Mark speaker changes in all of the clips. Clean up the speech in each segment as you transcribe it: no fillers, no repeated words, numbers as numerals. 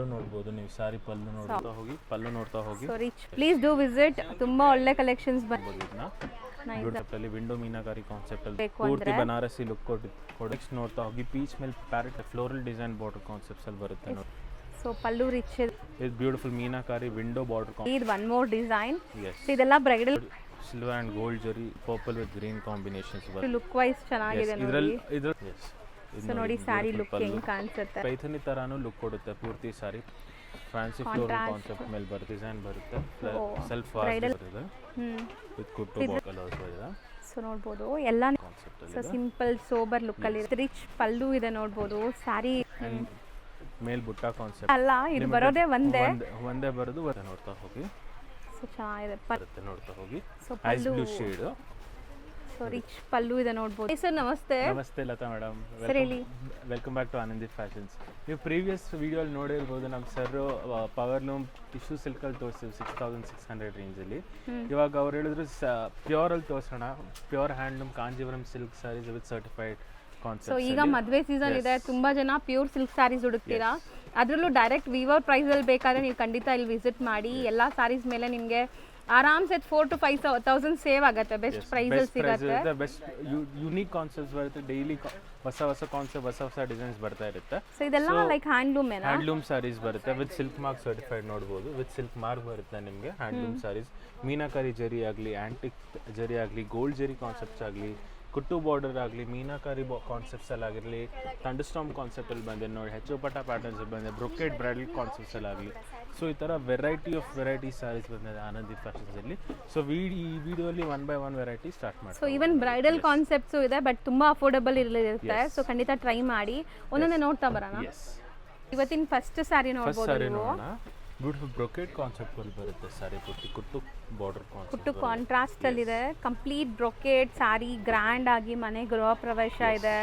Speaker 1: ನೋಡಬಹುದು ನೀವು ಸಾರಿ ಪಲ್ಲು ನೋಡ್ತಾ ಹೋಗಿ
Speaker 2: so rich please do visit ತುಂಬಾ ಒಳ್ಳೆ ಕಲೆಕ್ಷನ್ಸ್
Speaker 1: ಬಂದಿದೆ ವಿಂಡೋ ಮೀನಾಕಾರಿ ಕಾನ್ಸೆಪ್ಟ್ ಅಲ್ಲಿ ಪೂರ್ತಿ ಬನಾರಸಿ ಲುಕ್ ಕೊಡಿ ನೋಡ್ತಾ ಹೋಗಿ ಪೀಚ್ ಮೇಲೆ parrot floral design border concepts ಅಲ್ಲಿ ಬರುತ್ತೆ ನೋಡಿ.
Speaker 2: ಸೊ ಪಲ್ಲು ರಿಚ್
Speaker 1: ಇದು ಬ್ಯೂಟಿಫುಲ್ ಮೀನಾಕಾರಿ ವಿಂಡೋ ಬಾರ್ಡರ್
Speaker 2: ಇದು ಒನ್ ಮೋರ್ ಡಿಸೈನ್ ಇದೆಲ್ಲ ಬ್ರೈಡಲ್
Speaker 1: ಸಿಲ್ವರ್ ಅಂಡ್ ಗೋಲ್ಡ್ ಜರಿ ಪರ್ಪಲ್ ವಿತ್ ಗ್ರೀನ್ ಕಾಂಬಿನೇಷನ್ಸ್ ಬರುತ್ತೆ.
Speaker 2: ಲುಕ್ ವೈಸ್ ಚೆನ್ನಾಗಿದೆ ನೋಡಿ. ಸೊ ನೋಡಿ ಸಾರಿ ಲುಕ್ ಹೆಂಗ್ ಕಾಣಿಸುತ್ತೆ
Speaker 1: ಪೈಥನಿ ತರಾನು ಲುಕ್ ಕೊಡುತ್ತೆ ಪೂರ್ತಿ ಸಾರಿ ಫ್ಯಾನ್ಸಿ ಫ್ಲೋರಲ್ ಕಾನ್ಸೆಪ್ಟ್ ಮೇಲೆ ಬರುತ್ತೆ ಡಿಸೈನ್ ಬರುತ್ತೆ ಸೆಲ್ಫ್ ಬರುತ್ತೆ ವಿತ್ ಕುಟ್ಟು ಕಲರ್ಸ್ ಇದೆ.
Speaker 2: ಸೊ ನೋಡಬಹುದು ಎಲ್ಲ ಸೊ ಸಿಂಪಲ್ ಸೋಬರ್ ಲುಕ್ ಅಲ್ಲಿ ರಿಚ್ ಪಲ್ಲು ಇದೆ ನೋಡಬಹುದು ಸಾರಿ
Speaker 1: ಮೇಲ್ ಬುಟ್ಟ ಕಾನ್ಸೆಪ್ಟ್
Speaker 2: ಅಲ್ಲ ಇದು ಬರೋದೇ ಒಂದೇ
Speaker 1: ಬರೋದು ನೋಡ್ತಾ ಹೋಗಿ.
Speaker 2: ಸೊ ಚೆನ್ನಾಗಿದೆ
Speaker 1: ಬರುತ್ತೆ ನೋಡ್ತಾ ಹೋಗಿ ice blue shade.
Speaker 2: So rich pallu ಇದೆ ನೋಡಬಹುದು. ಸರ್ ನಮಸ್ತೆ.
Speaker 1: ನಮಸ್ತೆ Lata madam, welcome back to Anandi fashions. ನೀವು ಪ್ರೀವಿಯಸ್ ವಿಡಿಯೋ ಅಲ್ಲಿ ನೋಡಿರ್ಬೋದು ನಮ್ಮ sir power loom tissue silk ಅಲ್ಲಿ ತೋರಿಸ್ತೀವಿ 6600 ರೇಂಜ್ ಅಲ್ಲಿ. ಇವಾಗ ಅವ್ರು ಹೇಳಿದ್ರು ಪ್ಯೂರ್ ಅಲ್ಲಿ ತೋರಿಸೋಣ, pure handloom Kanjeevaram silk saris with certified concept.
Speaker 2: So ಈಗ ಮದುವೆ ಸೀಸನ್ ಇದೆ, ತುಂಬಾ ಜನ ಪ್ಯೂರ್ ಸಿಲ್ಕ್ ಸ್ಯಾರೀಸ್ ಹುಡುಕ್ತೀರಾ, ಅದರಲ್ಲೂ ಡೈರೆಕ್ಟ್ ವೀವರ್ ಪ್ರೈಸ್ ಅಲ್ಲಿ ಬೇಕಾದ್ರೆ ನೀವು ಖಂಡಿತ ಇಲ್ಲಿ ವಿಸಿಟ್ ಮಾಡಿ. ಎಲ್ಲ ಸ್ಯಾರೀಸ್ ಮೇಲೆ ನಿಮಗೆ ಆರಾಮ್ಸೆ 4,000 to 5,000 ಸೇವ್ ಆಗುತ್ತೆ. ಬೆಸ್ಟ್ ಪ್ರೈಸ್ ಅಲ್ಲಿ ಸಿಗುತ್ತೆ.
Speaker 1: ಬೆಸ್ಟ್ ಯೂನಿಕ್ ಕಾನ್ಸೆಪ್ಟ್ಸ್ ಬರುತ್ತೆ, ಡೈಲಿ ಹೊಸ ಕಾನ್ಸೆಪ್ಟ್ ಹೊಸ ಡಿಸೈನ್ಸ್ ಬರ್ತಾ ಇರುತ್ತೆ.
Speaker 2: ಸೊ ಇದೆಲ್ಲ ಲೈಕ್
Speaker 1: ಹ್ಯಾಂಡ್ಲೂಮ್ ಸ್ಯಾರೀಸ್ ಬರುತ್ತೆ ವಿತ್ ಸಿಲ್ಕ್ ಮಾರ್ಕ್ ಸರ್ಟಿಫೈಡ್ ನೋಡಬಹುದು. ವಿತ್ ಸಿಲ್ಕ್ ಮಾರ್ಕ್ ಬರುತ್ತೆ ನಿಮಗೆ ಹ್ಯಾಂಡ್ಲೂಮ್ ಸ್ಯಾರೀಸ್. ಮೀನಾಕಾರಿ ಜರಿ ಆಗಲಿ, ಆಂಟಿಕ್ ಜರಿ ಆಗಲಿ, ಗೋಲ್ಡ್ ಜರಿ ಕಾನ್ಸೆಪ್ಟ್ಸ್ ಆಗಲಿ, ಕುಟ್ಟು ಬಾರ್ಡರ್ ಆಗಲಿ, ಮೀನಾಕಾರಿ ಕಾನ್ಸೆಪ್ಟ್ಸ್ ಅಲ್ಲಿ ಆಗಿರಲಿ, ಥಂಡರ್ಸ್ಟಾರ್ಮ್ ಕಾನ್ಸೆಪ್ಟ್ ಅಲ್ಲಿ ಬಂದಿದೆ ನೋಡಿ, ಹೆಚ್ಚುಪಟ ಪ್ಯಾಟರ್ನ್ಸ್ ಬಂದಿದೆ, ಬ್ರೊಕೆಟ್ ಬ್ರೈಡಲ್ ಕಾನ್ಸೆಪ್ಟ್ಸ್ ಅಲ್ಲಿ ಆಗಲಿ. ಸೊ ಈ ಥರ ವೆರೈಟಿ ಸ್ಯಾರೀಸ್ ಬಂದಿದೆ ಆನಂದಿ ಫ್ಯಾಷನ್ಸ್ ಅಲ್ಲಿ. ಸೊ ಈ ವಿಡಿಯೋಲಿ 1 by 1 ವೆರೈಟಿ ಸ್ಟಾರ್ಟ್ ಮಾಡಿ.
Speaker 2: ಸೊ ಈವನ್ ಬ್ರೈಡಲ್ ಕಾನ್ಸೆಪ್ಟ್ಸ್ ಇದೆ, ಬಟ್ ತುಂಬಾ ಅಫೋರ್ಡಬಲ್ ಇರುತ್ತೆ. ಸೊ ಖಂಡಿತ ಟ್ರೈ ಮಾಡಿ. ಒಂದೊಂದೇ ನೋಡ್ತಾ ಬರೋಣ. ಇವತ್ತಿನ ಫಸ್ಟ್ ಸ್ಯಾರಿ ನೋಡಬಹುದು.
Speaker 1: ಬ್ಯೂಟಿಫುಲ್ ಬ್ರೊಕೆಟ್ ಕಾನ್ಸೆಪ್ಟ್ ಅಲ್ಲಿ ಬರುತ್ತೆ ಸಾರಿ ಪೂರ್ತಿ ಕುಟ್ಟು ಬಾರ್ಡರ್ ಕಾನ್ಸೆಪ್ಟ್,
Speaker 2: ಕುಟ್ಟು ಕಾಂಟ್ರಾಸ್ಟ್ ಅಲ್ಲಿ ಇದೆ. ಕಂಪ್ಲೀಟ್ ಬ್ರೊಕೆಟ್ ಸಾರಿ ಗ್ರ್ಯಾಂಡ್ ಆಗಿ ಮನೆ ಗೃಹ ಪ್ರವೇಶ ಇದೆ,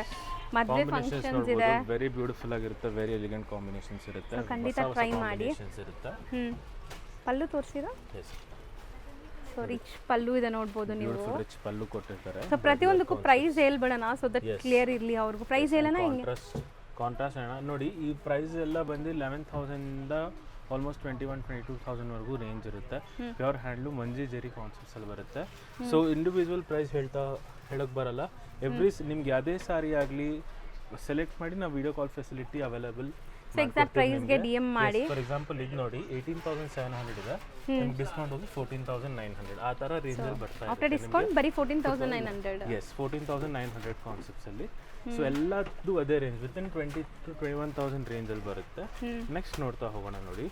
Speaker 2: ಮದುವೆ ಫಂಕ್ಷನ್ಸ್ ಇದೆ.
Speaker 1: ವೆರಿ ಬ್ಯೂಟಿಫುಲ್ ಆಗಿರುತ್ತೆ, ವೆರಿ ಎಲಿಗೆಂಟ್ ಕಾಂಬಿನೇಷನ್ಸ್ ಇರುತ್ತೆ.
Speaker 2: ಖಂಡಿತ ಟ್ರೈ ಮಾಡಿ. ಪಲ್ಲು ತೋರಿಸಿರಾ? ಸೊ ರಿಚ್ ಪಲ್ಲು ಇದೆ ನೋಡಬಹುದು ನೀವು.
Speaker 1: ರಿಚ್ ಪಲ್ಲು ಕೊಟ್ಟಿದ್ದಾರೆ.
Speaker 2: ಸೊ ಪ್ರತಿಯೊಂದಕ್ಕೂ ಪ್ರೈಸ್ ಹೇಳ್ಬಿಡೋಣ, ಸೊ ದಟ್ ಕ್ಲಿಯರ್ ಇರಲಿ ಅವ್ರಿಗೂ. ಪ್ರೈಸ್ ಹೇಳೋಣ ಹಿಂಗೆ
Speaker 1: ಕಾಂಟ್ರಾಸ್ಟ್ ಅಣ್ಣ ನೋಡಿ. ಈ ಪ್ರೈಸ್ ಎಲ್ಲ ಬಂದು 11,000 ಇಂದ ಆಲ್ಮೋಸ್ಟ್ 21,000-22,000 ವರೆಗೂ ರೇಂಜ್ ಇರುತ್ತೆ. ಪ್ಯೂರ್ ಹ್ಯಾಂಡ್ಲೂಮ್ ಮಂಜಿ ಜರಿ ಕಾನ್ಸೆಪ್ಟ್ಸ್ ಅಲ್ಲಿ ಬರುತ್ತೆ. ಸೊ ಇಂಡಿವಿಜುವಲ್ ಪ್ರೈಸ್ ಹೇಳಕ್ ಬರಲ್ಲ. ನಿಮ್ಗೆ ಯಾವುದೇ ಸಾರಿ ಆಗಲಿ ಸೆಲೆಕ್ಟ್ ಮಾಡಿ ನಾವು video call facility available.
Speaker 2: Exact ಪ್ರೈಸ್ಗೆ DM ಮಾಡಿ.
Speaker 1: ಫಾರ್ ಎಕ್ಸಾಂಪಲ್ ಈಗ ನೋಡಿ 18,700 ಇದೆ, ನಿಮ್ಗೆ ಡಿಸ್ಕೌಂಟ್ ಹೋಗಿ 14,900 ಆ ತರ ರೇಂಜ್ ಅಲ್ಲಿ ಬರ್ತಾ ಇದೆ.
Speaker 2: ಆಫ್ಟರ್ ಡಿಸ್ಕೌಂಟ್ ಬರೀ 14,900.
Speaker 1: ಎಸ್ 14,900 ಕಾನ್ಸೆಪ್ಟ್ಸ್ ಅಲ್ಲಿ. ಸೊ ಎಲ್ಲದ್ದು ಅದೇ ರೇಂಜ್ ವಿತಿನ್ 20,000 to 21,000 ರೇಂಜ್ ಅಲ್ಲಿ ಬರುತ್ತೆ. ನೆಕ್ಸ್ಟ್ ನೋಡ್ತಾ ಹೋಗೋಣ ನೋಡಿ.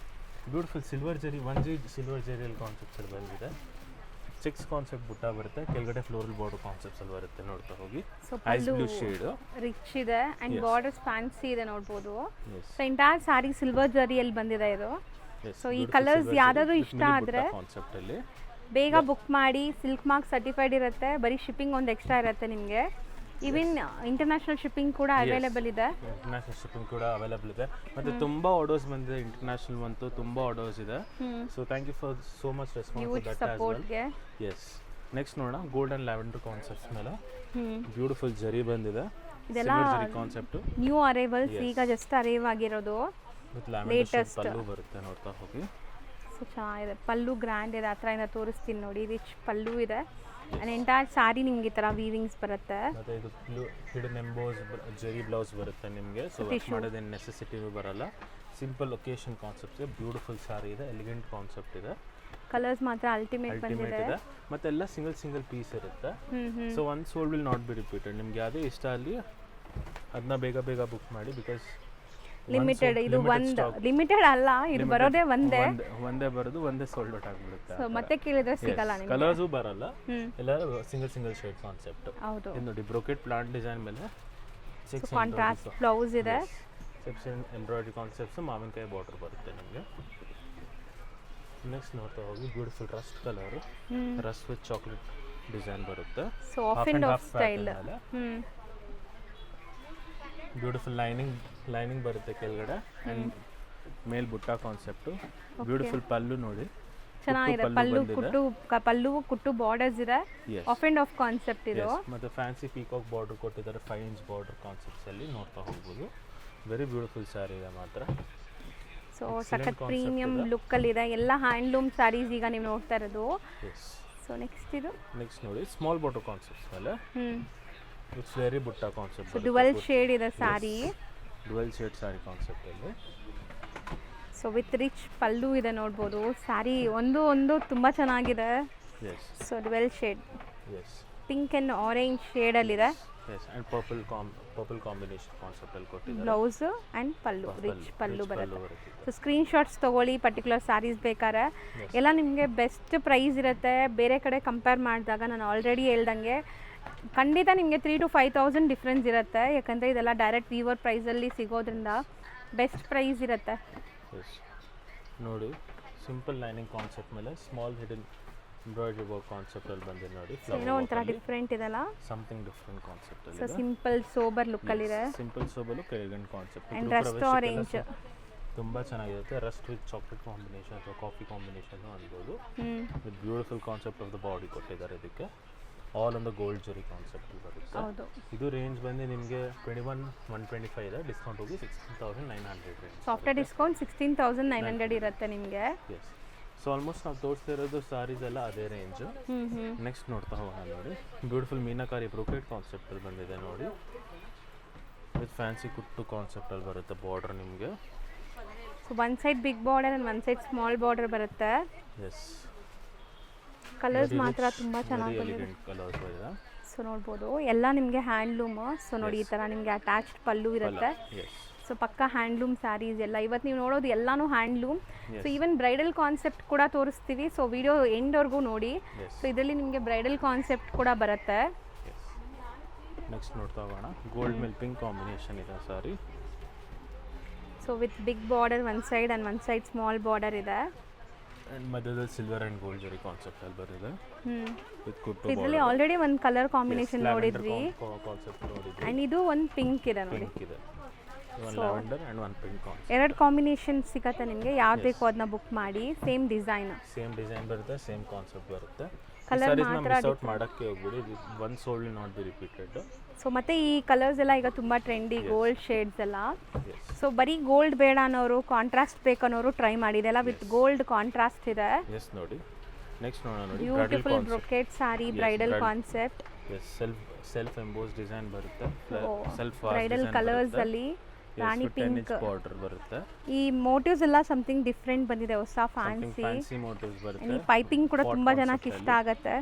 Speaker 1: ಬ್ಯೂಟಿಫುಲ್ ಸಿಲ್ವರ್ ಜರಿ ಸಿಲ್ವರ್ ಜರಿಯಲ್ಲಿ ಕಾನ್ಸೆಪ್ಟ್ಸ್ ಅಲ್ಲಿ ಬಂದಿದೆ. 6 ಕಾನ್ಸೆಪ್ಟ್ ಬುಟ್ಟ ಬರುತ್ತೆ, ಕೆಳಗಡೆ ಫ್ಲೋರಲ್ ಬಾರ್ಡರ್ ಕಾನ್ಸೆಪ್ಟ್ಸ್ ಅಲ್ಲಿ ಬರುತ್ತೆ ನೋಡ್ತಾ ಹೋಗಿ. ಐಸ್ ಬ್ಲೂ ಶೇಡ್
Speaker 2: ರಿಚ್ ಇದೆ ಅಂಡ್ ಬಾರ್ಡರ್ಸ್ ಫ್ಯಾನ್ಸಿ ಇದೆ ನೋಡಬಹುದು. ಸೊ ಎಂಟೈರ್ ಸಾರಿ ಸಿಲ್ವರ್ ಜರಿಯಲ್ಲಿ ಬಂದಿದೆ ಇದು. ಸೊ ಈ ಕಲರ್ಸ್ ಯಾವ್ದಾದ್ರು ಇಷ್ಟ ಆದ್ರೆ
Speaker 1: ಕಾನ್ಸೆಪ್ಟ್ ಅಲ್ಲಿ
Speaker 2: ಬೇಗ ಬುಕ್ ಮಾಡಿ. ಸಿಲ್ಕ್ ಮಾರ್ಕ್ ಸರ್ಟಿಫೈಡ್ ಇರುತ್ತೆ, ಬರೀ ಶಿಪ್ಪಿಂಗ್ ಒಂದು ಎಕ್ಸ್ಟ್ರಾ ಇರುತ್ತೆ ನಿಮಗೆ. ಈವನ್ ಇಂಟರ್ನ್ಯಾಷನಲ್ ಶಿಪ್ಪಿಂಗ್ ಕೂಡ ಅವೈಲೇಬಲ್ ಇದೆ.
Speaker 1: ಇಂಟರ್ನ್ಯಾಷನಲ್ ಶಿಪ್ಪಿಂಗ್ ಕೂಡ ಅವೈಲೇಬಲ್ ಇದೆ. ಮತ್ತೆ ತುಂಬಾ ಆರ್ಡರ್ಸ್ ಬಂದಿದೆ ಇಂಟರ್ನ್ಯಾಷನಲ್ ಅಂತೂ ತುಂಬಾ ಆರ್ಡರ್ಸ್ ಇದೆ. So thank you for so much response for that as well. Yes next ನೋಡೋಣ ಗೋಲ್ಡ್ ಅಂಡ್ ಲ್ಯಾವೆಂಡರ್ ಕಾನ್ಸೆಪ್ಟ್ಸ್ ಮೇಲೆ ಬ್ಯೂಟಿಫುಲ್ ಜರಿ ಬಂದಿದೆ.
Speaker 2: ಇದೆಲ್ಲ
Speaker 1: ಜರಿ ಕಾನ್ಸೆಪ್ಟ್
Speaker 2: ನ್ಯೂ ಅರೈವಲ್ಸ್, ಈಗ ಜಸ್ಟ್ ಅರೈವ್ ಆಗಿರೋದು.
Speaker 1: ಲೇಟೆಸ್ಟ್ ಪಲ್ಲು ಬರುತ್ತೆ ನೋಡ್ತಾ ಹೋಗಿ.
Speaker 2: ಸೊ ಚೆನ್ನಾಗಿದೆ ಪಲ್ಲು, ಗ್ರ್ಯಾಂಡ್ ಇದೆ. ಹತ್ರ ಇಂದ ತೋರಿಸ್ತೀನಿ ನೋಡಿ. ರಿಚ್ ಪಲ್ಲು ಇದೆ ಅಂಡ್ ಎಂಟೈರ್ ಸಾರಿ ನಿಮ್ಗೆ ಈ ತರ ವೀವಿಂಗ್ಸ್ ಬರುತ್ತೆ.
Speaker 1: ಮತ್ತೆ ಇದು ಹಿಡನ್ ಎಂಬೋಸ್ ಜರಿ ಬ್ಲೌಸ್ ಬರುತ್ತೆ ನಿಮಗೆ. ಸೊ ವರ್ಕ್ ಮಾಡೋದೇನು ನೆಸೆಸಿಟಿನೂ ಬರಲ್ಲ. ಸಿಂಪಲ್ ಒಕೇಶನ್ ಕಾನ್ಸೆಪ್ಟ್ ಇದೆ. ಬ್ಯೂಟಿಫುಲ್ ಸಾರಿ ಇದೆ, ಎಲಿಗೆಂಟ್ ಕಾನ್ಸೆಪ್ಟ್ ಇದೆ.
Speaker 2: ಕಲರ್ಸ್ ಮಾತ್ರ ಅಲ್ಟಿಮೇಟ್ ಬಂದಿದೆ.
Speaker 1: ಮತ್ತೆ ಎಲ್ಲ ಸಿಂಗಲ್ ಪೀಸ್ ಇರುತ್ತೆ. So one sold will not be repeated. ನಿಮ್ಗೆ ಯಾವುದೇ ಇಷ್ಟ ಅಲ್ಲಿ ಅದನ್ನ ಬೇಗ ಬುಕ್ ಮಾಡಿ. ಬಿಕಾಸ್
Speaker 2: ಲಿಮಿಟೆಡ್, ಇದು ಒಂದು ಲಿಮಿಟೆಡ್ ಅಲ್ಲ, ಇದು ಬರೋದೇ ಒಂದೇ
Speaker 1: ಬರೋದು ಒಂದೇ ಸೋಲ್ಡ್ ಔಟ್ ಆಗಿಬಿಡುತ್ತೆ.
Speaker 2: ಸೊ ಮತ್ತೆ ಕೇಳಿದ್ರೆ ಸಿಗಲ್ಲ ನಿಮಗೆ.
Speaker 1: ಕಲರ್ಸು ಬರಲ್ಲ, ಎಲ್ಲ ಸಿಂಗಲ್ ಶೇಡ್ ಕಾನ್ಸೆಪ್ಟ್.
Speaker 2: ಹೌದು
Speaker 1: ಇದು ನೋಡಿ ಬ್ರೊಕೆಟ್ ಪ್ಲಾಂಟ್ ಡಿಸೈನ್ ಮೇಲೆ
Speaker 2: ಕಾಂಟ್ರಾಸ್ಟ್ ಬ್ಲೌಸ್ ಇದೆ.
Speaker 1: ಸೆಕ್ಷನ್ ಎಂಬ್ರಾಯ್ಡರಿ ಕಾನ್ಸೆಪ್ಟ್ಸ್, ಮಾವಿನಕಾಯಿ ಬಾರ್ಡರ್ ಬರುತ್ತೆ ನಿಮಗೆ. ನೆಕ್ಸ್ಟ್ ನೋಡ್ತಾ ಹೋಗಿ beautiful rust colour, rust with chocolate design ಬರುತ್ತೆ.
Speaker 2: So off and off style.
Speaker 1: Beautiful lining ಬರುತ್ತೆ ಕೆಳಗಡೆ ಅಂಡ್ ಮೇಲ್ ಬುಟ್ಟ ಕಾನ್ಸೆಪ್ಟ್. ಬ್ಯೂಟಿಫುಲ್ ಪಲ್ಲು ನೋಡಿ,
Speaker 2: ಚೆನ್ನಾಗಿದೆ. ಪಲ್ಲು ಕುಟ್ಟು ಬಾರ್ಡರ್ಸ್ ಇದೆ. ಆಫ್ ಅಂಡ್ ಆಫ್ ಕಾನ್ಸೆಪ್ಟ್ ಇದು.
Speaker 1: ಮತ್ತೆ ಫ್ಯಾನ್ಸಿ ಪೀಕಾಕ್ ಬಾರ್ಡರ್ ಕೊಟ್ಟಿದ್ದಾರೆ, 5 ಇಂಚ್ ಬಾರ್ಡರ್ ಕಾನ್ಸೆಪ್ಟ್ಸ್ ಅಲ್ಲಿ ನೋಡ್ತಾ ಹೋಗ್ಬೋದು. ವೆರಿ ಬ್ಯೂಟಿಫುಲ್ ಸ್ಯಾರಿ ಇದೆ ಮಾತ್ರ.
Speaker 2: ಸೊ ಸಖತ್ ಪ್ರೀಮಿಯಂ ಲುಕ್ಕಲ್ಲಿದೆ ಎಲ್ಲ ಹ್ಯಾಂಡ್ಲೂಮ್ ಸ್ಯಾರೀಸ್ ಈಗ ನೀವು ನೋಡ್ತಾ ಇರೋದು.
Speaker 1: ಎಸ್.
Speaker 2: ಸೊ ನೆಕ್ಸ್ಟ್
Speaker 1: ನೋಡಿ ಸ್ಮಾಲ್ ಬಾಟರ್ ಕಾನ್ಸೆಪ್ಟ್ಸ್ ಮೇಲೆ ಇಟ್ಸ್ ವೆರಿ ಬುಟ್ಟ ಕಾನ್ಸೆಪ್ಟ್.
Speaker 2: ಡುವೆಲ್ ಶೇಡ್ ಇದೆ sari.
Speaker 1: Dual shade sari concept ಅಲ್ಲಿ.
Speaker 2: ಸೊ ವಿತ್ ರಿಚ್ ಪಲ್ಲು ಇದೆ ನೋಡ್ಬೋದು. ಸ್ಯಾರಿ ಒಂದು ತುಂಬ ಚೆನ್ನಾಗಿದೆ.
Speaker 1: Yes.
Speaker 2: So dual shade
Speaker 1: yes.
Speaker 2: Pink and orange ಶೇಡಲ್ಲಿದೆ.
Speaker 1: ಎಸ್ ಆ್ಯಂಡ್ ಪರ್ಪಲ್ ಕಾಂಬಿನೇಷನ್ ಕಾನ್ಸೆಪ್ಟಲ್ಲಿ ಕೊಟ್ಟಿದ್ದಾರೆ.
Speaker 2: Blouse and pallu rich pallu ಬರುತ್ತೆ. ಸೊ ಸ್ಕ್ರೀನ್ಶಾಟ್ಸ್ ತೊಗೊಳ್ಳಿ ಪರ್ಟಿಕ್ಯುಲರ್ ಸ್ಯಾರೀಸ್ ಬೇಕಾದ್ರೆ. ಎಲ್ಲ ನಿಮಗೆ ಬೆಸ್ಟ್ ಪ್ರೈಸ್ ಇರುತ್ತೆ. ಬೇರೆ ಕಡೆ ಕಂಪೇರ್ ಮಾಡಿದಾಗ ನಾನು ಆಲ್ರೆಡಿ ಹೇಳ್ದಂಗೆ ಖಂಡಿತ ನಿಮಗೆ 3,000 to 5,000 ಡಿಫ್ರೆನ್ಸ್ ಇರುತ್ತೆ. ಯಾಕಂದರೆ ಇದೆಲ್ಲ ಡೈರೆಕ್ಟ್ ವೀವರ್ ಪ್ರೈಸಲ್ಲಿ ಸಿಗೋದ್ರಿಂದ ಬೆಸ್ಟ್ ಪ್ರೈಸ್ ಇರುತ್ತೆ.
Speaker 1: ನೋಡಿ ಸಿಂಪಲ್ ಲೈನಿಂಗ್ ಕಾನ್ಸೆಪ್ಟ್ ಮೇಲೆ small hidden embroidery work concept ಅಲ್ಲಿ ಬಂದಿದೆ ನೋಡಿ.
Speaker 2: ಏನೋ ಒಂಥರ ಡಿಫ್ರೆಂಟ್ ಇದೆಲ್ಲ.
Speaker 1: ಸಮಥಿಂಗ್ ಡಿಫ್ರೆಂಟ್ ಕಾನ್ಸೆಪ್ಟ್ ಅಲ್ಲಿ.
Speaker 2: ಸೊ ಸಿಂಪಲ್ ಸೋಬರ್ ಲುಕ್ ಅಲ್ಲಿ ಇದೆ.
Speaker 1: Simple sober look elegant concept.
Speaker 2: And Rust orange
Speaker 1: ತುಂಬಾ ಚೆನ್ನಾಗಿರುತ್ತೆ. ರಸ್ಟ್ ವಿತ್ ಚಾಕ್ಲೇಟ್ ಕಾಂಬಿನೇಷನ್ ಅಥವಾ ಕಾಫಿ ಕಾಂಬಿನೇಷನ್ ಅನ್ಬೋದು. With beautiful concept of the body ಕೊಟ್ಟಿದ್ದಾರೆ ಇದಕ್ಕೆ. All on the gold zari concept ಬರುತ್ತೆ.
Speaker 2: ಹೌದು.
Speaker 1: ಇದು ರೇಂಜ್ ಬಂದು ನಿಮಗೆ 21,125 ಇದೆ. ಡಿಸ್ಕೌಂಟ್ ಹೋಗಿ 16,900 ರೇಂಜ್.
Speaker 2: ಸಾಫ್ಟ್ವೇರ್ ಡಿಸ್ಕೌಂಟ್ 16,900 ಇರುತ್ತೆ ನಿಮಗೆ.
Speaker 1: ಎಸ್. ಸೊ ಆಲ್ಮೋಸ್ಟ್ ನಾವು ತೋರಿಸ್ತಾ ಇರೋದು ಸಾರೀಸ್ ಎಲ್ಲ ಅದೇ ರೇಂಜ್. ನೆಕ್ಸ್ಟ್ ನೋಡ್ತಾ ಹೋಗೋಣ ನೋಡಿ. ಬ್ಯೂಟಿಫುಲ್ ಮೀನಾಕಾರಿ ಬ್ರೊಕೇಡ್ ಕಾನ್ಸೆಪ್ಟಲ್ಲಿ ಬಂದಿದೆ ನೋಡಿ. ವಿತ್ ಫ್ಯಾನ್ಸಿ ಕುಟ್ಟು ಕಾನ್ಸೆಪ್ಟಲ್ಲಿ ಬರುತ್ತೆ ಬಾರ್ಡರ್ ನಿಮಗೆ.
Speaker 2: So one side big border and one side small border ಬರುತ್ತೆ.
Speaker 1: ಎಸ್.
Speaker 2: ಕಲರ್ಸ್ ಮಾತ್ರ ತುಂಬ ಚೆನ್ನಾಗಿ
Speaker 1: ಬಂದಿದೆ. ಕಲರ್ಸ್ ಇದೆ.
Speaker 2: ಸೊ ನೋಡ್ಬೋದು ಎಲ್ಲ ನಿಮಗೆ ಹ್ಯಾಂಡ್ಲೂಮ್. ಸೊ ನೋಡಿ ಈ ಥರ ನಿಮಗೆ ಅಟ್ಯಾಚ್ಡ್ ಪಲ್ಲು ಇರುತ್ತೆ. ಸೊ ಪಕ್ಕ ಹ್ಯಾಂಡ್ಲೂಮ್ ಸ್ಯಾರೀಸ್ ಎಲ್ಲ ಇವತ್ತು ನೀವು ನೋಡೋದು ಎಲ್ಲನೂ handloom. So even bridal concept ಕೂಡ ತೋರಿಸ್ತೀವಿ. ಸೊ ವಿಡಿಯೋ ಎಂಡ್ವರೆಗೂ ನೋಡಿ. ಸೊ ಇದರಲ್ಲಿ ನಿಮಗೆ ಬ್ರೈಡಲ್ ಕಾನ್ಸೆಪ್ಟ್ ಕೂಡ ಬರುತ್ತೆ.
Speaker 1: ನೆಕ್ಸ್ಟ್ ನೋಡ್ತಾ ಹೋಗೋಣ. ಗೋಲ್ಡ್ ಮೇಲೆ ಪಿಂಕ್ ಕಾಂಬಿನೇಷನ್ ಇದೆ sari.
Speaker 2: So with big border one side and one side small border ಇದೆ.
Speaker 1: ಆ್ಯಂಡ್ ಮಧ್ಯದಲ್ಲಿ silver and gold zari concept ಅಲ್ಲಿ ಬರುತ್ತೆ. ವಿತ್ ಕುಟ್ಟು
Speaker 2: ಇದರಲ್ಲಿ ಆಲ್ರೆಡಿ ಒಂದು ಕಲರ್ ಕಾಂಬಿನೇಷನ್ ನೋಡಿದ್ವಿ.
Speaker 1: ಕಾನ್ಸೆಪ್ಟ್ ನೋಡಿದ್ವಿ.
Speaker 2: ಆ್ಯಂಡ್ ಇದು ಒಂದು ಪಿಂಕ್ ಇದೆ ನೋಡಿ.
Speaker 1: ಪಿಂಕ್ ಇದೆ. ಒಂದು ಲ್ಯಾವೆಂಡರ್ ಆ್ಯಂಡ್ ಒಂದು ಪಿಂಕ್ ಕಾನ್ಸೆಪ್ಟ್.
Speaker 2: ಎರಡು ಕಾಂಬಿನೇಷನ್ ಸಿಗುತ್ತೆ ನಿಮಗೆ. ಯಾವ್ದು ಬೇಕೋ ಅದನ್ನ ಬುಕ್ ಮಾಡಿ. ಸೇಮ್ ಡಿಸೈನ್
Speaker 1: ಬರುತ್ತೆ. ಸೇಮ್ ಕಾನ್ಸೆಪ್ಟ್ ಬರುತ್ತೆ.
Speaker 2: ಕಲರ್ ಮಾತ್ರ
Speaker 1: ಮಿಸ್ ಔಟ್ ಮಾಡೋಕ್ಕೆ ಹೋಗ್ಬಿಡಿ. One sold not be repeated.
Speaker 2: So ಮತ್ತೆ ಈ ಕಲರ್ಸ್ ಎಲ್ಲ ಈಗ ತುಂಬ ಟ್ರೆಂಡಿ ಗೋಲ್ಡ್ ಶೇಡ್ಸ್ ಎಲ್ಲ. ಸೊ ಬರೀ ಗೋಲ್ಡ್ ಬೇಡ ಅನ್ನೋರು, ಕಾಂಟ್ರಾಸ್ಟ್ ಬೇಕನ್ನೋರು ಟ್ರೈ ಮಾಡಿದೆಲ್ಲ ವಿತ್ ಗೋಲ್ಡ್ ಕಾಂಟ್ರಾಸ್ಟ್ ಇದೆ.
Speaker 1: ಎಸ್ ನೋಡಿ. ನೆಕ್ಸ್ಟ್ ನೋಡೋಣ ನೋಡಿ.
Speaker 2: Beautiful brocade sari bridal concept.
Speaker 1: Yes. Self emboss design ಬರುತ್ತೆ. ಸೆಲ್ಫ್
Speaker 2: ಬ್ರೈಡಲ್ ಕಲರ್ಸ್ ಅಲ್ಲಿ ರಾಣಿ ಪಿಂಕ್
Speaker 1: ಬಾರ್ಡರ್ ಬರುತ್ತೆ.
Speaker 2: ಈ ಮೋಟಿವ್ಸ್ ಎಲ್ಲ ಸಮಥಿಂಗ್ ಡಿಫ್ರೆಂಟ್ ಬಂದಿದೆ. ಹೊಸ ಫ್ಯಾನ್ಸಿ
Speaker 1: ಮೋಟಿವ್ಸ್ ಬರುತ್ತೆ.
Speaker 2: ಪೈಪಿಂಗ್ ಕೂಡ ತುಂಬ ಜನಕ್ಕೆ ಇಷ್ಟ ಆಗುತ್ತೆ.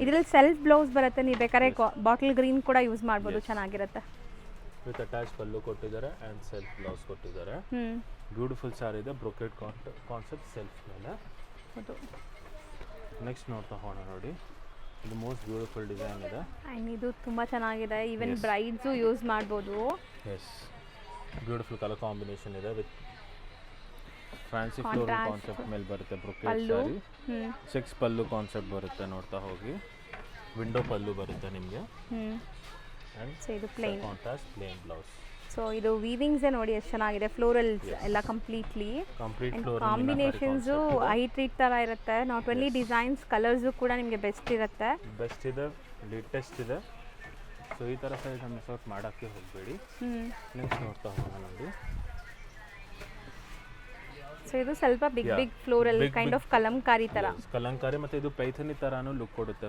Speaker 2: ಇದರಲ್ಲಿ ಸೆಲ್ಫ್ ಬ್ಲೌಸ್ ಬರುತ್ತೆ. ನೀವು ಬೇಕಾದ್ರೆ ಬಾಟಲ್ ಗ್ರೀನ್ ಕೂಡ ಯೂಸ್ ಮಾಡ್ಬೋದು. ಚೆನ್ನಾಗಿರುತ್ತೆ.
Speaker 1: ವಿತ್ ಅಟ್ಯಾಚ್ ಪಲ್ಲು ಕೊಟ್ಟಿದ್ದಾರೆ ಆ್ಯಂಡ್ ಸೆಲ್ಫ್ ಬ್ಲೌಸ್ ಕೊಟ್ಟಿದ್ದಾರೆ. ಬ್ಯೂಟಿಫುಲ್ ಸಾರಿ ಇದೆ. ಬ್ರೊಕೇಡ್ ಕಾನ್ಸೆಪ್ಟ್ ಸೆಲ್ಫ್ ಮೇಲೆ.
Speaker 2: ಹೌದು.
Speaker 1: ನೆಕ್ಸ್ಟ್ ನೋಡ್ತಾ ಹೋಗೋಣ ನೋಡಿ. ಇದು ಮೋಸ್ಟ್ ಬ್ಯೂಟಿಫುಲ್ ಡಿಸೈನ್ ಇದೆ.
Speaker 2: ಆ್ಯಂಡ್ ಇದು ತುಂಬ ಚೆನ್ನಾಗಿದೆ. ಈವನ್ ಬ್ರೈಡ್ಸು ಯೂಸ್ ಮಾಡ್ಬೋದು.
Speaker 1: ಎಸ್. ಬ್ಯೂಟಿಫುಲ್ ಕಲರ್ ಕಾಂಬಿನೇಷನ್ ಇದೆ. ವಿತ್ ಫ್ಯಾನ್ಸಿ ಫ್ಲೋರಲ್ ಕಾನ್ಸೆಪ್ಟ್ ಮೇಲೆ ಬರುತ್ತೆ. ಬ್ರೊಕೇಡ್ ಸಾರಿ. 6 ಪಲ್ಲು ಕಾನ್ಸೆಪ್ಟ್ ಬರುತ್ತೆ. ನೋಡ್ತಾ ಹೋಗಿ. ವಿಂಡೋ ಪಲ್ಲು ಬರುತ್ತೆ ನಿಮಗೆ.
Speaker 2: ಸೊ ಇದು plain
Speaker 1: contrast plain blouse.
Speaker 2: So ಇದು ವೀವಿಂಗ್ಸ್ ನೋಡಿ ಎಷ್ಟು ಚೆನ್ನಾಗಿದೆ. ಫ್ಲೋರಲ್ಸ್ ಎಲ್ಲ complete floral combinations eye treat ಥರ ಇರುತ್ತೆ. ನಾಟ್ ಓನ್ಲಿ ಡಿಸೈನ್ಸ್, ಕಲರ್ಸು ಕೂಡ ನಿಮಗೆ ಬೆಸ್ಟ್ ಇರುತ್ತೆ.
Speaker 1: ಬೆಸ್ಟ್ ಇದೆ, ಲೇಟೆಸ್ಟ್ ಇದೆ. ಸೊ ಈ ಥರ ಸೈಜ್ ಮಿಸ್ ಔಟ್ ಮಾಡೋಕ್ಕೆ ಹೋಗಬೇಡಿ. ನೆಕ್ಸ್ಟ್ ನೋಡ್ತಾ ಹೋಗೋಣ ನೋಡಿ.
Speaker 2: ಸೊ ಇದು ಸ್ವಲ್ಪ big floral kind of Kalamkari ಥರ.
Speaker 1: ಕಲಂಕಾರಿ ಮತ್ತು ಇದು ಪೈಥನಿ ಥರನೂ ಲುಕ್ ಕೊಡುತ್ತೆ.